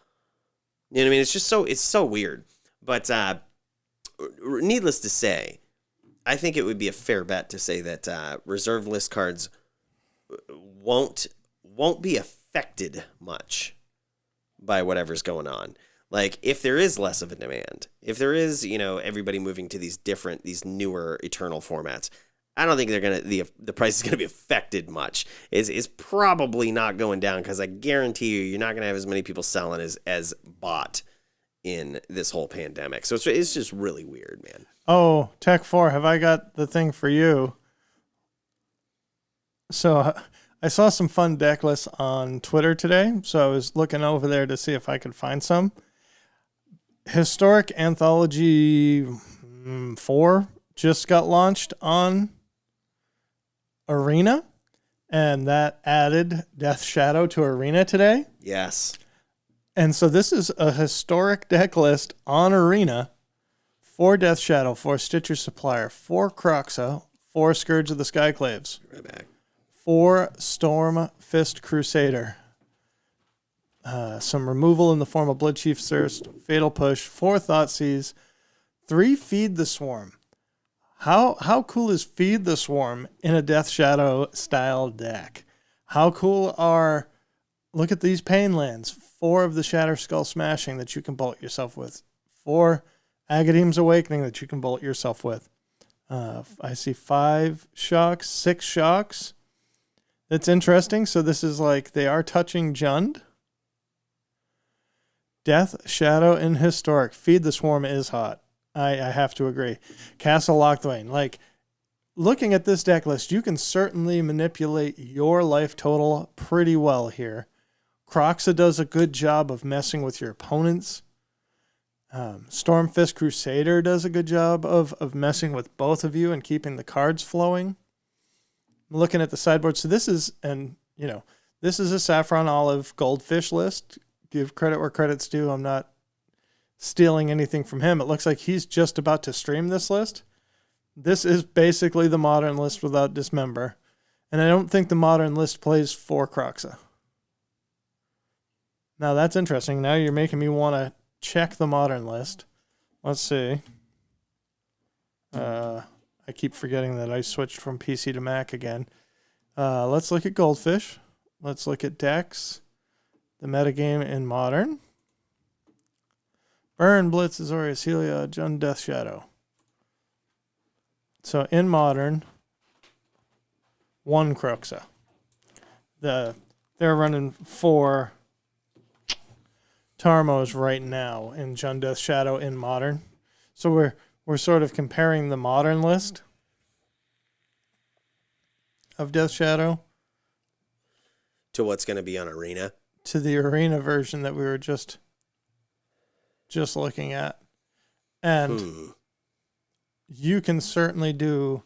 You know what I mean? It's so weird. But needless to say, I think it would be a fair bet to say that reserve list cards won't be affected much by whatever's going on. Like, if there is less of a demand, if there is, everybody moving to these newer Eternal formats, I don't think the price is gonna be affected much. It's probably not going down, because I guarantee you're not gonna have as many people selling as bought in this whole pandemic. So it's just really weird, man. Oh, Tech 4, have I got the thing for you? So I saw some fun deck lists on Twitter today, so I was looking over there to see if I could find some. Historic Anthology 4 just got launched on Arena, and that added Death Shadow to Arena today. Yes. And so this is a historic deck list on Arena. 4 Death Shadow, 4 Stitcher Supplier, 4 Croxa, 4 Scourge of the Skyclaves. Right back. 4 Storm Fist Crusader. Some removal in the form of Bloodchief Thirst, Fatal Push, 4 Thoughtseize, 3 Feed the Swarm. How cool is Feed the Swarm in a Death Shadow style deck? How cool are, look at these Pain lands, 4 of the Shatter Skull Smashing that you can bolt yourself with, 4 Agadeem's Awakening that you can bolt yourself with. I see 5 shocks, 6 shocks. That's interesting. So this is like, they are touching Jund. Death Shadow in Historic. Feed the Swarm is hot. I have to agree. Castle Locthwain. Like, looking at this deck list, you can certainly manipulate your life total pretty well here. Croxa does a good job of messing with your opponents. Stormfist Crusader does a good job of messing with both of you and keeping the cards flowing. I'm looking at the sideboard. So this is a Saffron Olive Goldfish list. Give credit where credit's due. I'm not stealing anything from him. It looks like he's just about to stream this list. This is basically the modern list without Dismember. And I don't think the modern list plays for Croxa. Now that's interesting. Now you're making me want to check the modern list. Let's see. I keep forgetting that I switched from PC to Mac again. Let's look at Goldfish. Let's look at decks. The metagame in Modern. Burn, Blitz, Azorius, Helia, Jund, Death Shadow. So in Modern, 1 Croxa. They're running 4 Tarmos right now in Jund, Death Shadow in Modern. So we're sort of comparing the Modern list of Death Shadow to what's going to be on Arena. To the Arena version that we were just looking at. And you can certainly do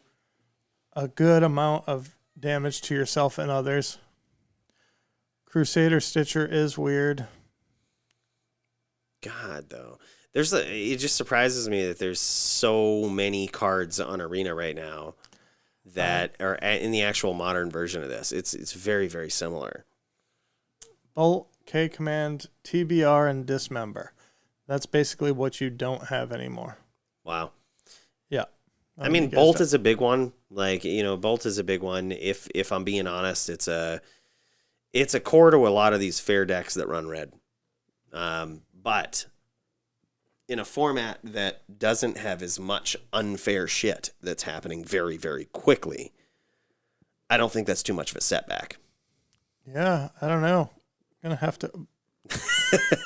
a good amount of damage to yourself and others. Crusader Stitcher is weird. God, though. It just surprises me that there's so many cards on Arena right now that are in the actual modern version of this. It's very, very similar. Bolt, K-Command, TBR, and Dismember. That's basically what you don't have anymore. Wow. Yeah. I mean, Bolt is a big one. Like, Bolt is a big one. If I'm being honest, it's a core to a lot of these fair decks that run red. But in a format that doesn't have as much unfair shit that's happening very, very quickly, I don't think that's too much of a setback. Yeah, I don't know. I'm going to have to...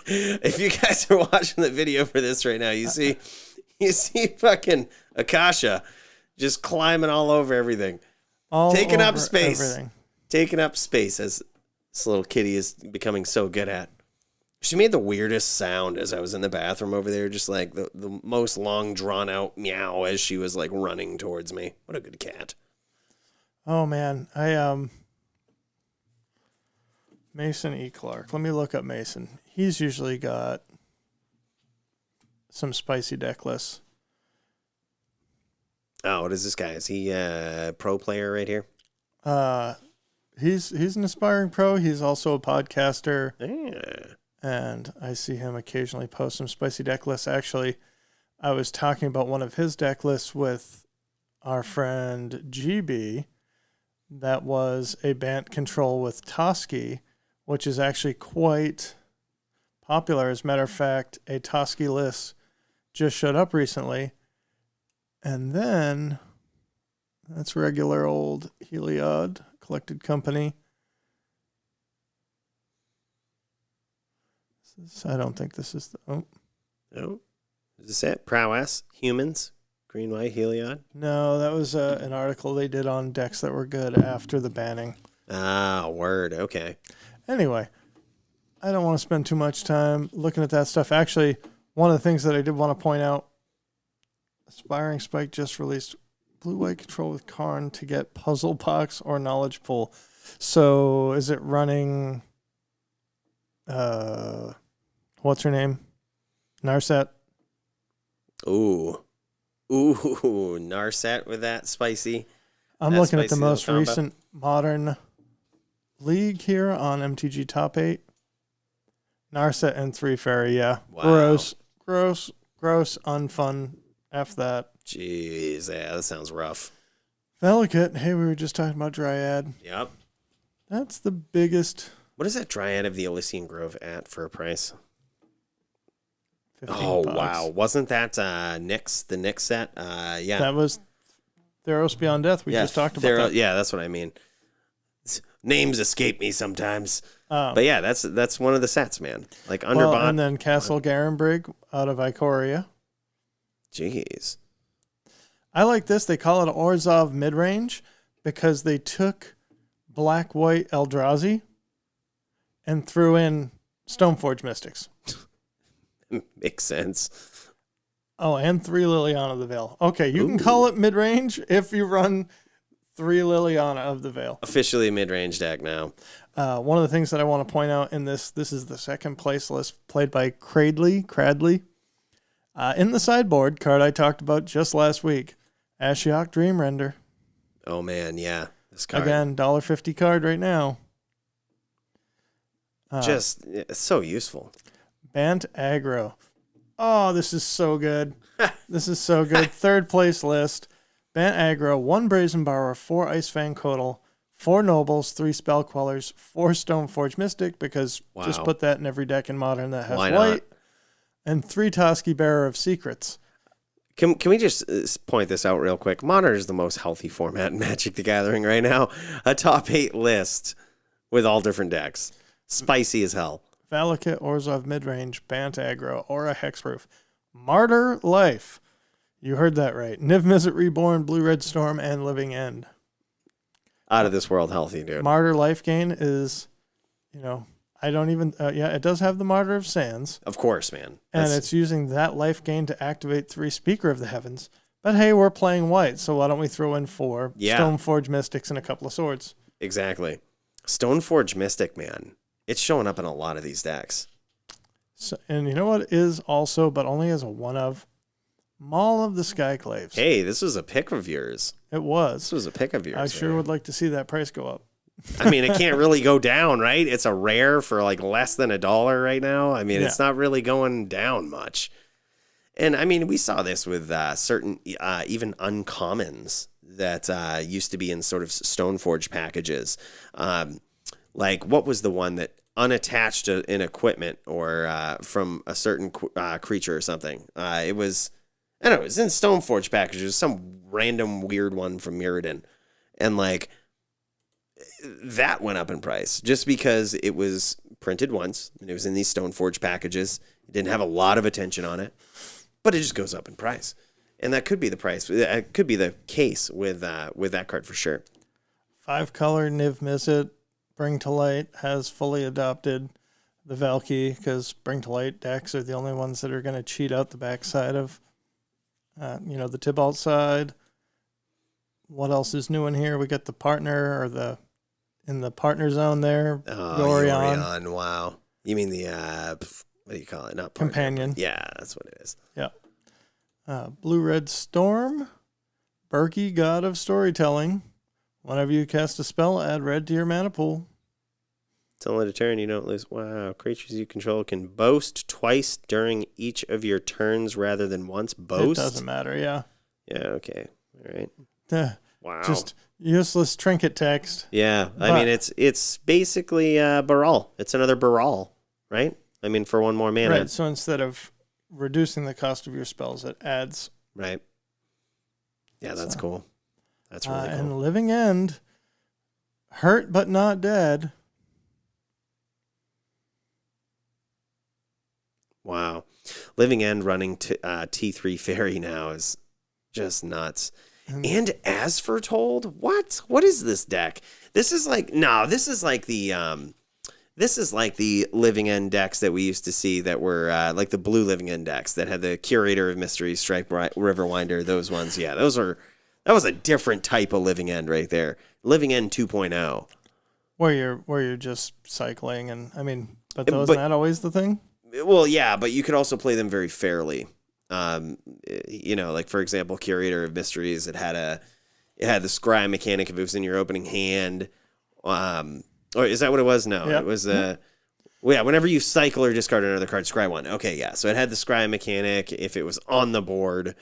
If you guys are watching the video for this right now, you see fucking Akasha just climbing all over everything. All Taking up over space. everything. Taking up space, as this little kitty is becoming so good at. She made the weirdest sound as I was in the bathroom over there, just like the most long drawn out meow as she was like running towards me. What a good cat. Oh man, Mason E. Clark. Let me look up Mason. He's usually got some spicy deck lists. Oh, what is this guy? Is he a pro player right here? He's an aspiring pro. He's also a podcaster. Yeah. And I see him occasionally post some spicy deck lists. Actually, I was talking about one of his deck lists with our friend GB. That was a Bant control with Toski, which is actually quite popular. As a matter of fact, a Toski list just showed up recently. And then that's regular old Heliod Collected Company. I don't think this is the... Oh. Oh. Is this it? Prowess? Humans? Green, white, Heliod? No, that was an article they did on decks that were good after the banning. Ah, word. Okay. Anyway, I don't want to spend too much time looking at that stuff. Actually, one of the things that I did want to point out, Aspiring Spike just released blue-white control with Karn to get Puzzle Box or Knowledge Pool. So is it running... what's her name? Narset. Ooh, Narset with that spicy. I'm looking at the most recent modern league here on MTG Top 8. Narset and 3 Fairy, yeah. Wow. Gross, unfun. F that. Jeez, yeah, that sounds rough. Velikut, hey, we were just talking about Dryad. Yep. That's the biggest... What is that Dryad of the Elysian Grove at for a price? 15 Oh, bucks. wow. Wasn't that Nyx, the Nyx set? Yeah. That was Theros Beyond Death. We just talked about that. Yeah, that's what I mean. Names escape me sometimes. Oh. But yeah, that's one of the sets, man. Like Underbot. Well, and then Castle Garenbrig out of Ikoria. Jeez. I like this. They call it Orzhov Midrange because they took Black-White Eldrazi and threw in Stoneforge Mystics. Makes sense. Oh, and 3 Liliana of the Veil. Okay, you can call it mid-range if you run 3 Liliana of the Veil. Officially a mid-range deck now. One of the things that I want to point out in this is the second place list played by Cradley. In the sideboard card I talked about just last week, Ashiok Dreamrender. Oh, man, yeah. This card. Again, $1.50 card right now. It's so useful. Bant Aggro. Oh, this is so good. This is so good. Third place list. Bant Aggro, 1 Brazen Borrower, 4 Icefang Kotal, 4 Nobles, 3 Spell Quellers, 4 Stoneforge Mystic, because just put that in every deck in Modern that has white, and 3 Toski Bearer of Secrets. Can we just point this out real quick? Modern is the most healthy format in Magic the Gathering right now. A top 8 list with all different decks. Spicy as hell. Velikut, Orzhov Midrange, Bant Aggro, Aura Hexproof, Martyr Life. You heard that right. Niv Mizzet Reborn, Blue Red Storm, and Living End. Out of this world healthy, dude. Martyr Life Gain is, I don't even, it does have the Martyr of Sands. Of course, man. And it's using that life gain to activate 3 Speaker of the Heavens. But hey, we're playing white, so why don't we throw in 4 Stoneforge Mystics and a couple of swords? Exactly. Stoneforge Mystic, man. It's showing up in a lot of these decks. So, and you know what is also, but only as a one of? Maul of the Skyclaves. Hey, this was a pick of yours. It was. This was a pick of yours. I sure would like to see that price go up. I mean, it can't really go down, right? It's a rare for like less than $1 right now. I mean, it's not really going down much. And I mean, we saw this with certain, even uncommons that used to be in sort of Stoneforge packages. Like, what was the one that unattached in equipment or from a certain creature or something? It was, I don't know, it was in Stoneforge packages, some random weird one from Mirrodin. And like, that went up in price just because it was printed once and it was in these Stoneforge packages. It didn't have a lot of attention on it, but it just goes up in price. And that could be the price. It could be the case with that card for sure. 5-color Niv Mizzet, Bring to Light, has fully adopted the Valky, because Bring to Light decks are the only ones that are going to cheat out the backside of, the Tibalt side. What else is new in here? We got the partner, in the partner zone there. Oh, Yorion. Wow. You mean the, what do you call it? Not partner, Companion. Yeah, that's what it is. Yeah. Blue-Red Storm, Berkey, God of Storytelling. Whenever you cast a spell, add red to your mana pool. It's only a turn, you don't lose. Wow. Creatures you control can boast twice during each of your turns rather than once. Boast? It doesn't matter, yeah. Yeah, okay. All right. Wow. Just useless trinket text. Yeah. I mean, it's basically Baral. It's another Baral, right? I mean, for one more mana. Right, so instead of reducing the cost of your spells, it adds. Right. Yeah, that's cool. That's really cool. And Living End, hurt but not dead. Wow. Living End running T3 Fairy now is just nuts. And As Foretold? What? What is this deck? This is like the Living End decks that we used to see that were like the blue Living End decks that had the Curator of Mysteries, Strike Riverwinder, those ones. Yeah, that was a different type of Living End right there. Living End 2.0. Where you're just cycling, and I mean, but wasn't that always the thing? Well, yeah, but you could also play them very fairly. Like for example, Curator of Mysteries, it had the scry mechanic if it was in your opening hand. Or is that what it was? No, Yep. It was whenever you cycle or discard another card, scry one. Okay, yeah. So it had the scry mechanic if it was on the board,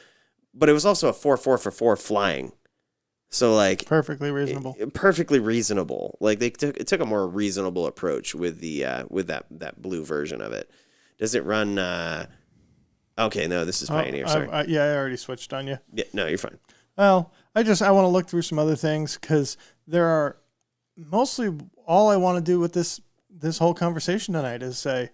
but it was also a 4/4 for 4 flying. So like Perfectly reasonable. Perfectly reasonable. Like it took a more reasonable approach with that blue version of it. Does it run? Okay, no, this is Pioneer. Sorry. I already switched on you. Yeah, no, you're fine. Well, I want to look through some other things, because there are mostly all I want to do with this whole conversation tonight is say,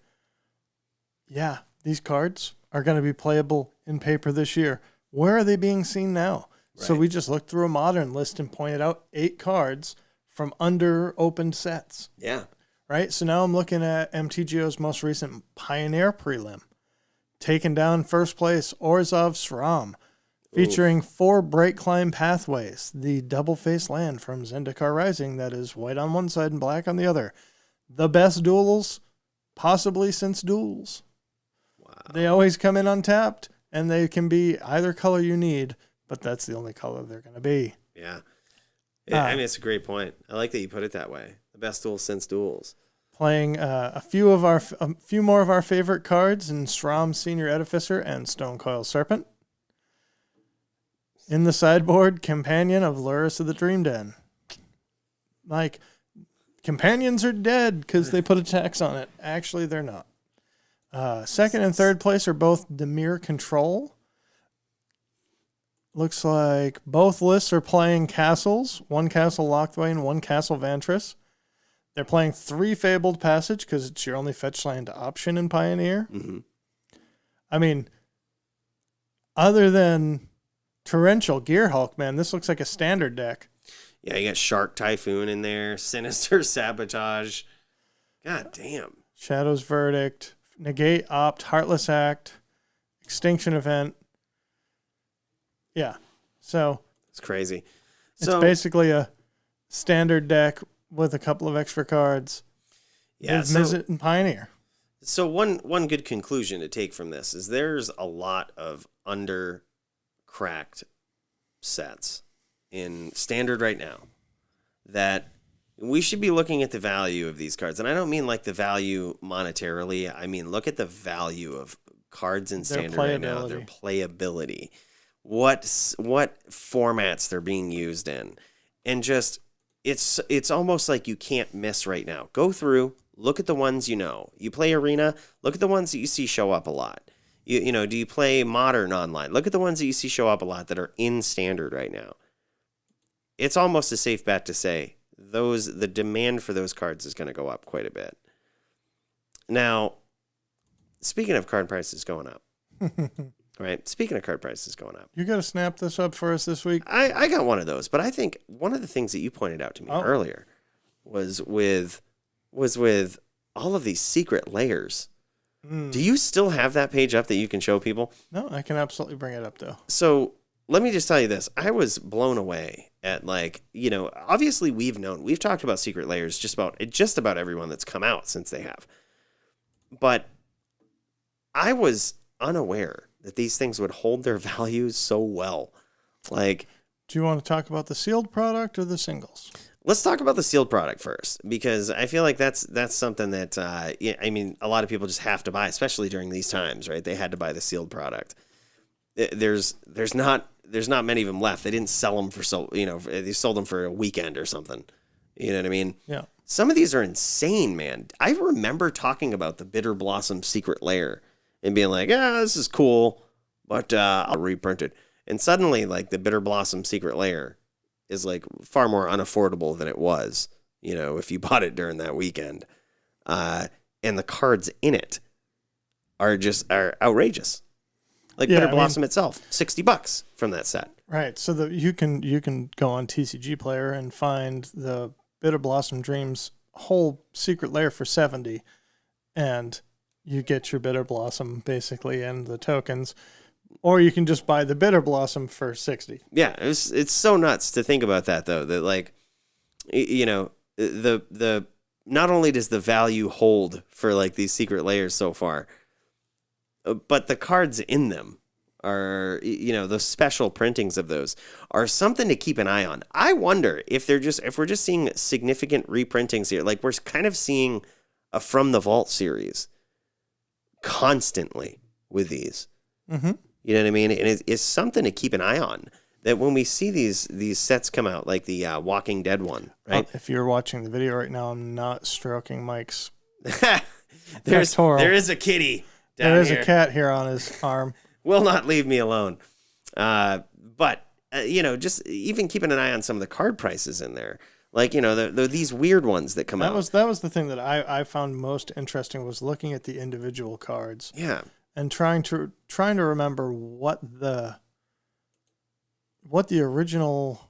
yeah, these cards are going to be playable in paper this year. Where are they being seen now? Right. So we just looked through a Modern list and pointed out 8 cards from under opened sets. Yeah. Right? So now I'm looking at MTGO's most recent Pioneer prelim. Taken down first place, Orzhov Sram, featuring 4 Break Climb Pathways, the double-face land from Zendikar Rising that is white on one side and black on the other. The best duels, possibly since duels. Wow. They always come in untapped, and they can be either color you need, but that's the only color they're going to be. Yeah. I mean, it's a great point. I like that you put it that way. The best duels since duels. Playing a few more of our favorite cards in Sram Senior Edificer and Stonecoil Serpent. In the sideboard, Companion of Luris of the Dream Den. Like, companions are dead because they put a tax on it. Actually, they're not. Second and third place are both Dimir Control. Looks like both lists are playing castles. 1 Castle Locthwain, 1 Castle Vantress. They're playing 3 Fabled Passage because it's your only fetch land option in Pioneer. Mm-hmm. I mean, other than Torrential Gearhulk, man, this looks like a standard deck. Yeah, you got Shark Typhoon in there, Sinister Sabotage. God damn. Shadow's Verdict, Negate Opt, Heartless Act, Extinction Event. Yeah, so it's crazy. It's basically a standard deck with a couple of extra cards. Yeah, with Mizzet and Pioneer. So one good conclusion to take from this is there's a lot of under-cracked sets in standard right now that we should be looking at the value of these cards. And I don't mean like the value monetarily. I mean, look at the value of cards in standard right now, their playability, what formats they're being used in. And just, it's almost like you can't miss right now. Go through, look at the ones you know. You play Arena, look at the ones that you see show up a lot. You know, do you play Modern online? Look at the ones that you see show up a lot that are in standard right now. It's almost a safe bet to say the demand for those cards is going to go up quite a bit. Now, speaking of card prices going up, right? Speaking of card prices going up. You got to snap this up for us this week. I got one of those, but I think one of the things that you pointed out to me earlier was with all of these secret layers. Do you still have that page up that you can show people? No, I can absolutely bring it up, though. So let me just tell you this. I was blown away at, like, you know, obviously we've talked about secret layers just about everyone that's come out since they have. But I was unaware that these things would hold their values so well. Like, do you want to talk about the sealed product or the singles? Let's talk about the sealed product first, because I feel like that's something that, I mean, a lot of people just have to buy, especially during these times, right? They had to buy the sealed product. There's not many of them left. They didn't sell them they sold them for a weekend or something. You know what I mean? Yeah. Some of these are insane, man. I remember talking about the Bitter Blossom Secret Lair and being like, this is cool, but I'll reprint it. And suddenly, like, the Bitter Blossom Secret Lair is like far more unaffordable than it was, you know, if you bought it during that weekend. And the cards in it are outrageous. Like Bitter Blossom itself, $60 from that set. Right. So you can go on TCG Player and find the Bitter Blossom Dreams whole secret lair for $70, and you get your Bitter Blossom basically and the tokens. Or you can just buy the Bitter Blossom for $60. Yeah, it's so nuts to think about that, though. That, like, you know, the not only does the value hold for, like, these secret layers so far, but the cards in them are, you know, the special printings of those are something to keep an eye on. I wonder if we're just seeing significant reprintings here. Like, we're kind of seeing a From the Vault series constantly with these. Mm-hmm. You know what I mean? And it's something to keep an eye on. That when we see these sets come out, like the Walking Dead one, right? If you're watching the video right now, I'm not stroking Mike's. There is a kitty down There is here. a cat here on his arm. Will not leave me alone. But you know, just even keeping an eye on some of the card prices in there. Like, you know, these weird ones that come out. That was the thing that I found most interesting, was looking at the individual cards. Yeah. And trying to remember what the original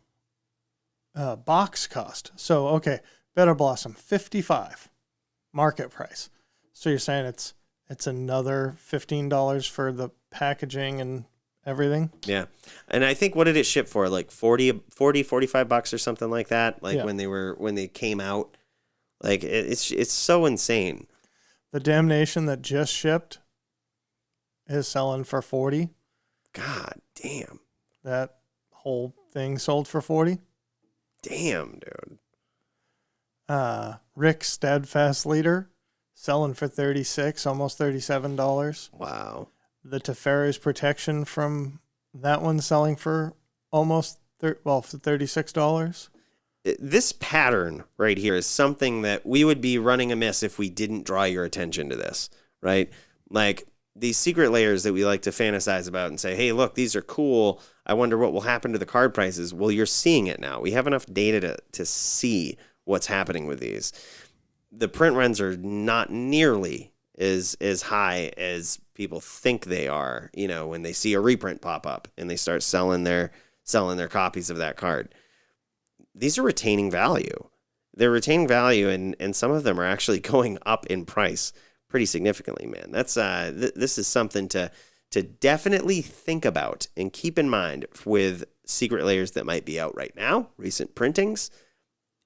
box cost. So, okay, Bitter Blossom, $55 market price. So you're saying it's another $15 for the packaging and everything? Yeah. And I think, what did it ship for? Like $45 or something like that? Like, when they came out. Like, it's so insane. The Damnation that just shipped is selling for $40. God damn. That whole thing sold for $40. Damn, dude. Rick Steadfast Leader selling for $36, almost $37. Wow. The Teferi's Protection from that one selling for almost for $36. This pattern right here is something that we would be running amiss if we didn't draw your attention to this, right? Like, these secret layers that we like to fantasize about and say, hey, look, these are cool. I wonder what will happen to the card prices. Well, you're seeing it now. We have enough data to see what's happening with these. The print runs are not nearly as high as people think they are, you know, when they see a reprint pop up and they start selling their copies of that card. These are retaining value. They're retaining value, and some of them are actually going up in price pretty significantly, man. That's this is something to definitely think about and keep in mind with secret layers that might be out right now, recent printings,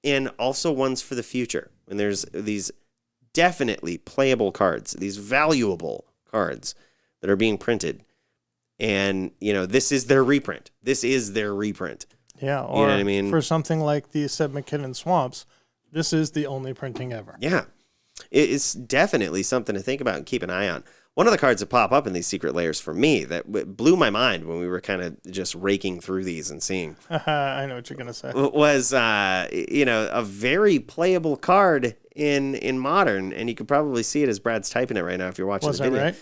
and also ones for the future. When there's these definitely playable cards, these valuable cards that are being printed, and, you know, this is their reprint. Yeah, or you know what I mean? For something like the Seb McKinnon Swamps, this is the only printing ever. Yeah. It's definitely something to think about and keep an eye on. One of the cards that pop up in these secret layers for me that blew my mind when we were kind of just raking through these and seeing. I know what you're going to say. Was, you know, a very playable card in Modern, and you could probably see it as Brad's typing it right now if you're watching the video. Was that right?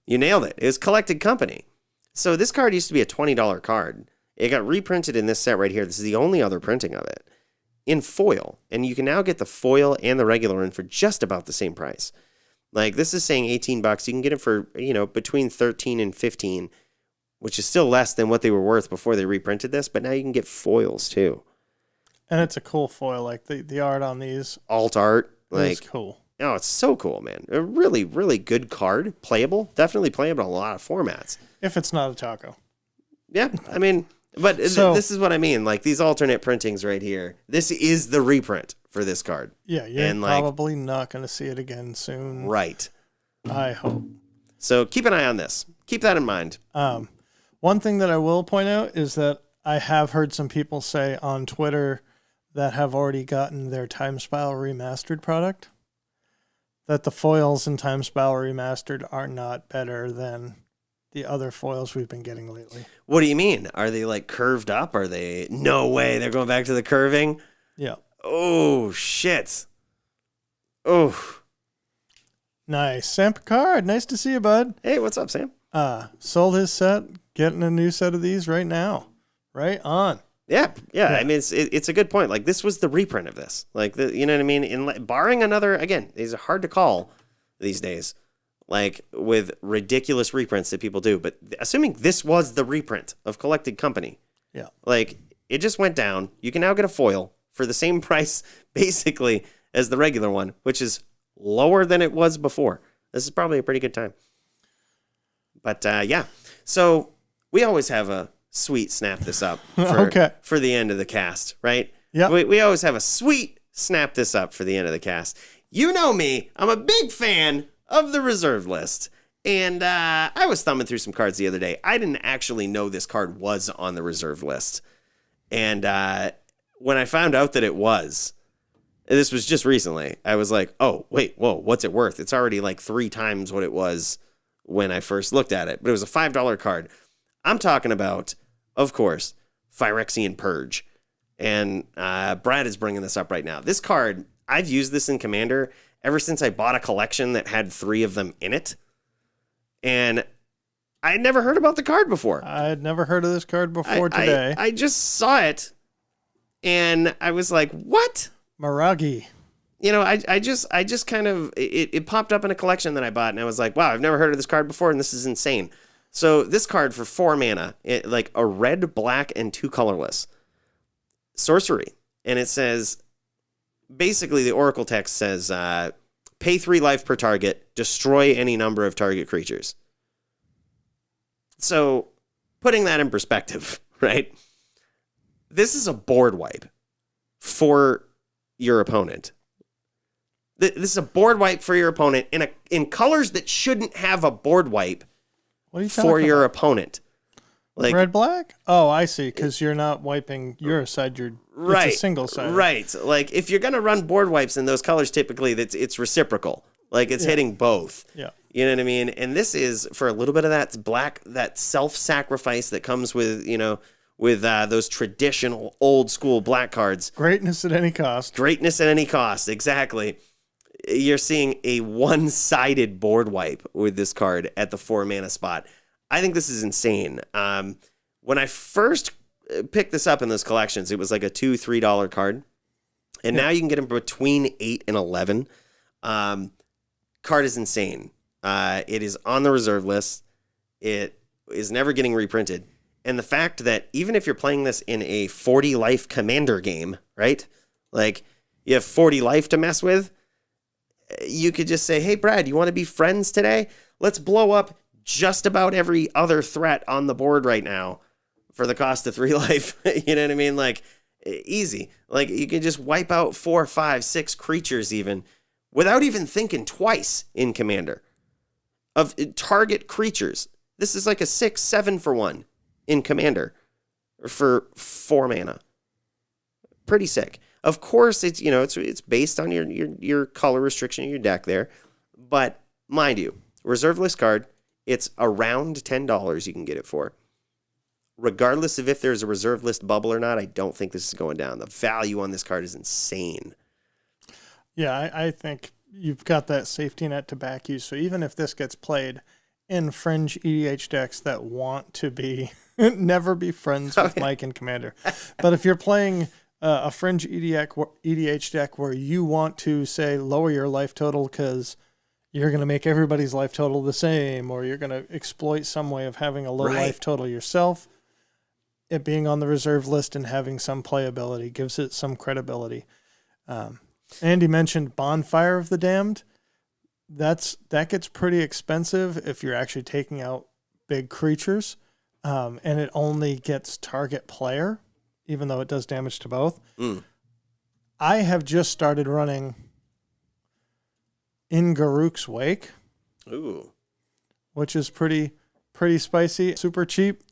You nailed it. It was Collected Company. So this card used to be a $20 card. It got reprinted in this set right here. This is the only other printing of it in foil. And you can now get the foil and the regular one for just about the same price. Like, this is saying $18. You can get it for, you know, between $13 and $15 which is still less than what they were worth before they reprinted this, but now you can get foils too. And it's a cool foil. Like the art on these. Alt art. It's cool. Oh, it's so cool, man. A really, really good card. Playable. Definitely playable in a lot of formats. If it's not a taco. Yeah, I mean, but this is what I mean. Like these alternate printings right here. This is the reprint for this card. Yeah, you're probably not going to see it again soon. Right. I hope. So keep an eye on this. Keep that in mind. One thing that I will point out is that I have heard some people say on Twitter that have already gotten their Time Spiral Remastered product that the foils in Time Spiral Remastered are not better than the other foils we've been getting lately. What do you mean? Are they like curved up? Are they? No way. They're going back to the curving? Yeah. Oh, shit. Oh. Nice. Sam Picard, nice to see you, bud. Hey, what's up, Sam? Sold his set, getting a new set of these right now. Right on. Yeah. I mean, it's a good point. Like, this was the reprint of this. Like, you know what I mean? Barring another, again, these are hard to call these days, like, with ridiculous reprints that people do. But assuming this was the reprint of Collected Company, yeah, like, it just went down. You can now get a foil for the same price, basically, as the regular one, which is lower than it was before. This is probably a pretty good time. But, yeah. So, we always have a sweet snap this up for the end of the cast, right? Yeah. We always have a sweet snap this up for the end of the cast. You know me. I'm a big fan of the reserve list. And I was thumbing through some cards the other day. I didn't actually know this card was on the reserve list. And when I found out that it was, this was just recently, I was like, oh, wait, whoa, what's it worth? It's already like 3 times what it was when I first looked at it. But it was a $5 card. I'm talking about, of course, Fyrexian Purge. And Brad is bringing this up right now. This card, I've used this in Commander ever since I bought a collection that had 3 of them in it. And I had never heard about the card before. I had never heard of this card before today. I just saw it, and I was like, what? Miragi. You know, I just kind of, it popped up in a collection that I bought, and I was like, wow, I've never heard of this card before, and this is insane. So this card for 4 mana, like a red, black, and 2 colorless. Sorcery. And it says, basically the Oracle text says, pay 3 life per target, destroy any number of target creatures. So putting that in perspective, right? This is a board wipe for your opponent. This is a board wipe for your opponent in colors that shouldn't have a board wipe for your opponent. Like red black? Oh, I see. Because you're not wiping your side. It's a single side. Right. Like if you're gonna run board wipes in those colors, typically it's reciprocal. Like it's hitting both. Yeah. You know what I mean? And this is for a little bit of that black, that self-sacrifice that comes with, you know, with those traditional old school black cards. Greatness at any cost. Greatness at any cost. Exactly. You're seeing a one-sided board wipe with this card at the 4 mana spot. I think this is insane. When I first picked this up in those collections, it was like a $2, $3 card. And now you can get them between 8 and 11. Card is insane. It is on the reserve list. It is never getting reprinted. And the fact that even if you're playing this in a 40 life commander game, right? Like you have 40 life to mess with, you could just say, hey, Brad, you want to be friends today? Let's blow up just about every other threat on the board right now for the cost of 3 life. You know what I mean? Like easy. Like you can just wipe out 4, 5, 6 creatures even without even thinking twice in Commander of target creatures. This is like a 6, 7 for 1 in Commander for 4 mana. Pretty sick. Of course, it's, you know, it's based on your color restriction in your deck there. But mind you, reserve list card, it's around $10 you can get it for. Regardless of if there's a reserve list bubble or not, I don't think this is going down. The value on this card is insane. Yeah, I think you've got that safety net to back you. So even if this gets played in fringe EDH decks that want to be never be friends with Mike and Commander, but if you're playing a fringe EDH deck where you want to say lower your life total because you're going to make everybody's life total the same, or you're going to exploit some way of having a low life total yourself. It being on the reserve list and having some playability gives it some credibility. Andy mentioned Bonfire of the Damned. That gets pretty expensive if you're actually taking out big creatures, and it only gets target player, even though it does damage to both. I have just started running In Garruk's Wake, which is pretty spicy, super cheap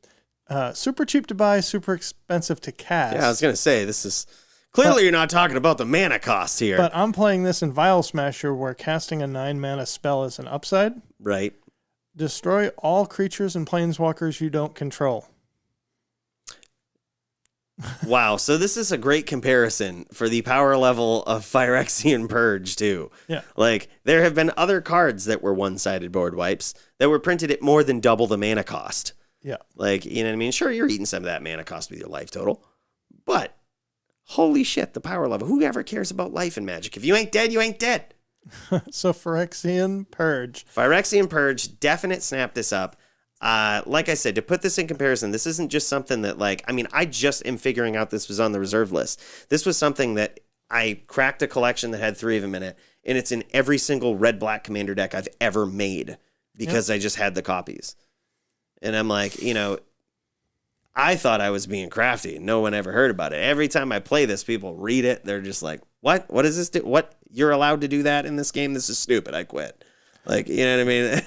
to buy, super expensive to cast. Yeah, I was gonna say this is clearly you're not talking about the mana cost here. But I'm playing this in Vial Smasher, where casting a 9-mana spell is an upside. Right. Destroy all creatures and planeswalkers you don't control. Wow, so this is a great comparison for the power level of Fyrexian Purge, too. Yeah. Like, there have been other cards that were one-sided board wipes that were printed at more than double the mana cost. Yeah. Like, you know what I mean? Sure, you're eating some of that mana cost with your life total, but holy shit, the power level. Who ever cares about life in Magic? If you ain't dead, you ain't dead. So Fyrexian Purge. Fyrexian Purge, definite snap this up. Like I said, to put this in comparison, this isn't just something that, like, I mean, I just am figuring out this was on the reserve list. This was something that I cracked a collection that had 3 of them in it, and it's in every single red-black commander deck I've ever made because I just had the copies. And I'm like, you know, I thought I was being crafty. No one ever heard about it. Every time I play this, people read it. They're just like, what? What does this do? What? You're allowed to do that in this game? This is stupid. I quit. Like, you know what I mean?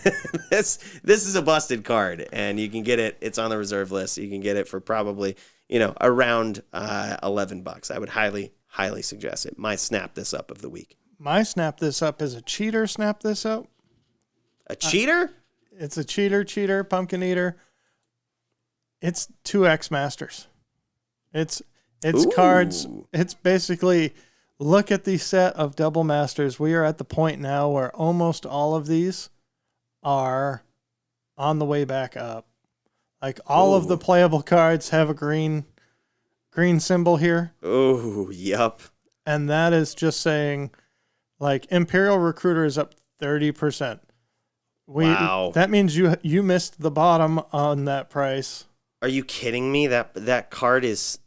This is a busted card, and you can get it. It's on the reserve list. You can get it for probably, you know, around $11. I would highly, highly suggest it. My snap this up of the week. My snap this up is a cheater snap this up. A cheater? It's a cheater, pumpkin eater. It's 2X Masters. It's cards. It's basically, look at the set of double masters. We are at the point now where almost all of these are on the way back up. Like all of the playable cards have a green symbol here. Oh, yup. And that is just saying, like, Imperial Recruiter is up 30%. Wow. That means you missed the bottom on that price. Are you kidding me? That card is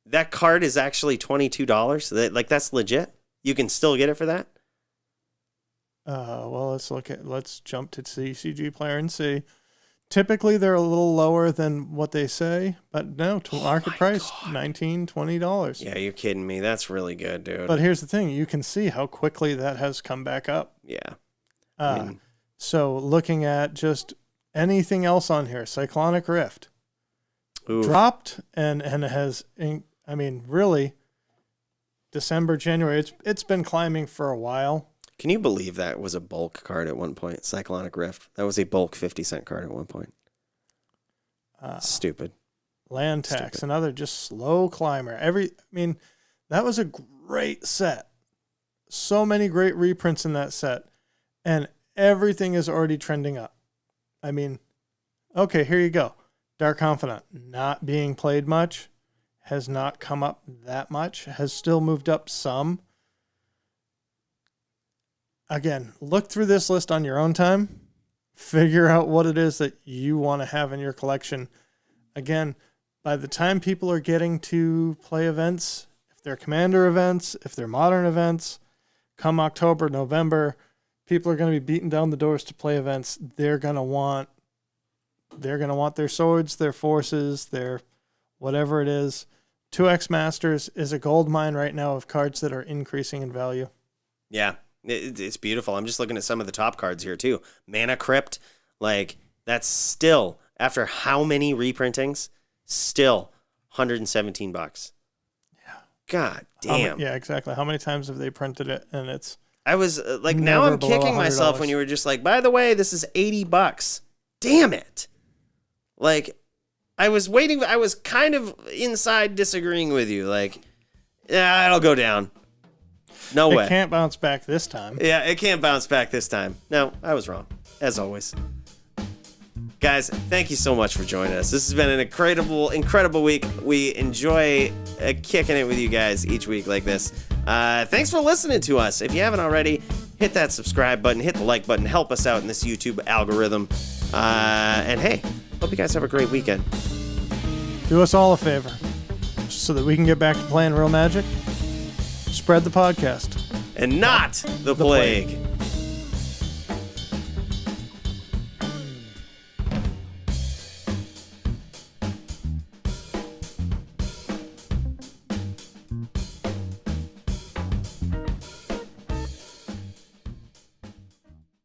actually $22. Like, that's legit. You can still get it for that. Well, let's jump to CCG Player and see. Typically, they're a little lower than what they say, but no, to market price, $19, $20. Yeah, you're kidding me. That's really good, dude. But here's the thing: you can see how quickly that has come back up. Yeah. So looking at just anything else on here, Cyclonic Rift. Oof. Dropped and has, I mean, really, December, January, it's been climbing for a while. Can you believe that was a bulk card at one point? Cyclonic Rift. That was a bulk 50-cent card at one point. Stupid. Land tax, another just slow climber. That was a great set. So many great reprints in that set. And everything is already trending up. I mean, okay, here you go. Dark Confidant, not being played much, has not come up that much, has still moved up some. Again, look through this list on your own time. Figure out what it is that you want to have in your collection. Again, by the time people are getting to play events, if they're Commander events, if they're Modern events, come October, November, people are going to be beating down the doors to play events. They're going to want their swords, their forces, their whatever it is. 2X Masters is a gold mine right now of cards that are increasing in value. Yeah, it's beautiful. I'm just looking at some of the top cards here too. Mana Crypt, like, that's still, after how many reprintings, still $117. Yeah. God damn. Yeah, exactly. How many times have they printed it? And it's... I was like, now I'm kicking myself when you were just like, by the way, this is $80. Damn it. Like, I was waiting. I was kind of inside disagreeing with you. Like, yeah, it'll go down. No way. It can't bounce back this time. Yeah, it can't bounce back this time. No, I was wrong, as always. Guys, thank you so much for joining us. This has been an incredible week. We enjoy kicking it with you guys each week like this. Thanks for listening to us. If you haven't already, hit that subscribe button, hit the like button, help us out in this YouTube algorithm. And hey, hope you guys have a great weekend. Do us all a favor, so that we can get back to playing real Magic. Spread the podcast. And not the plague.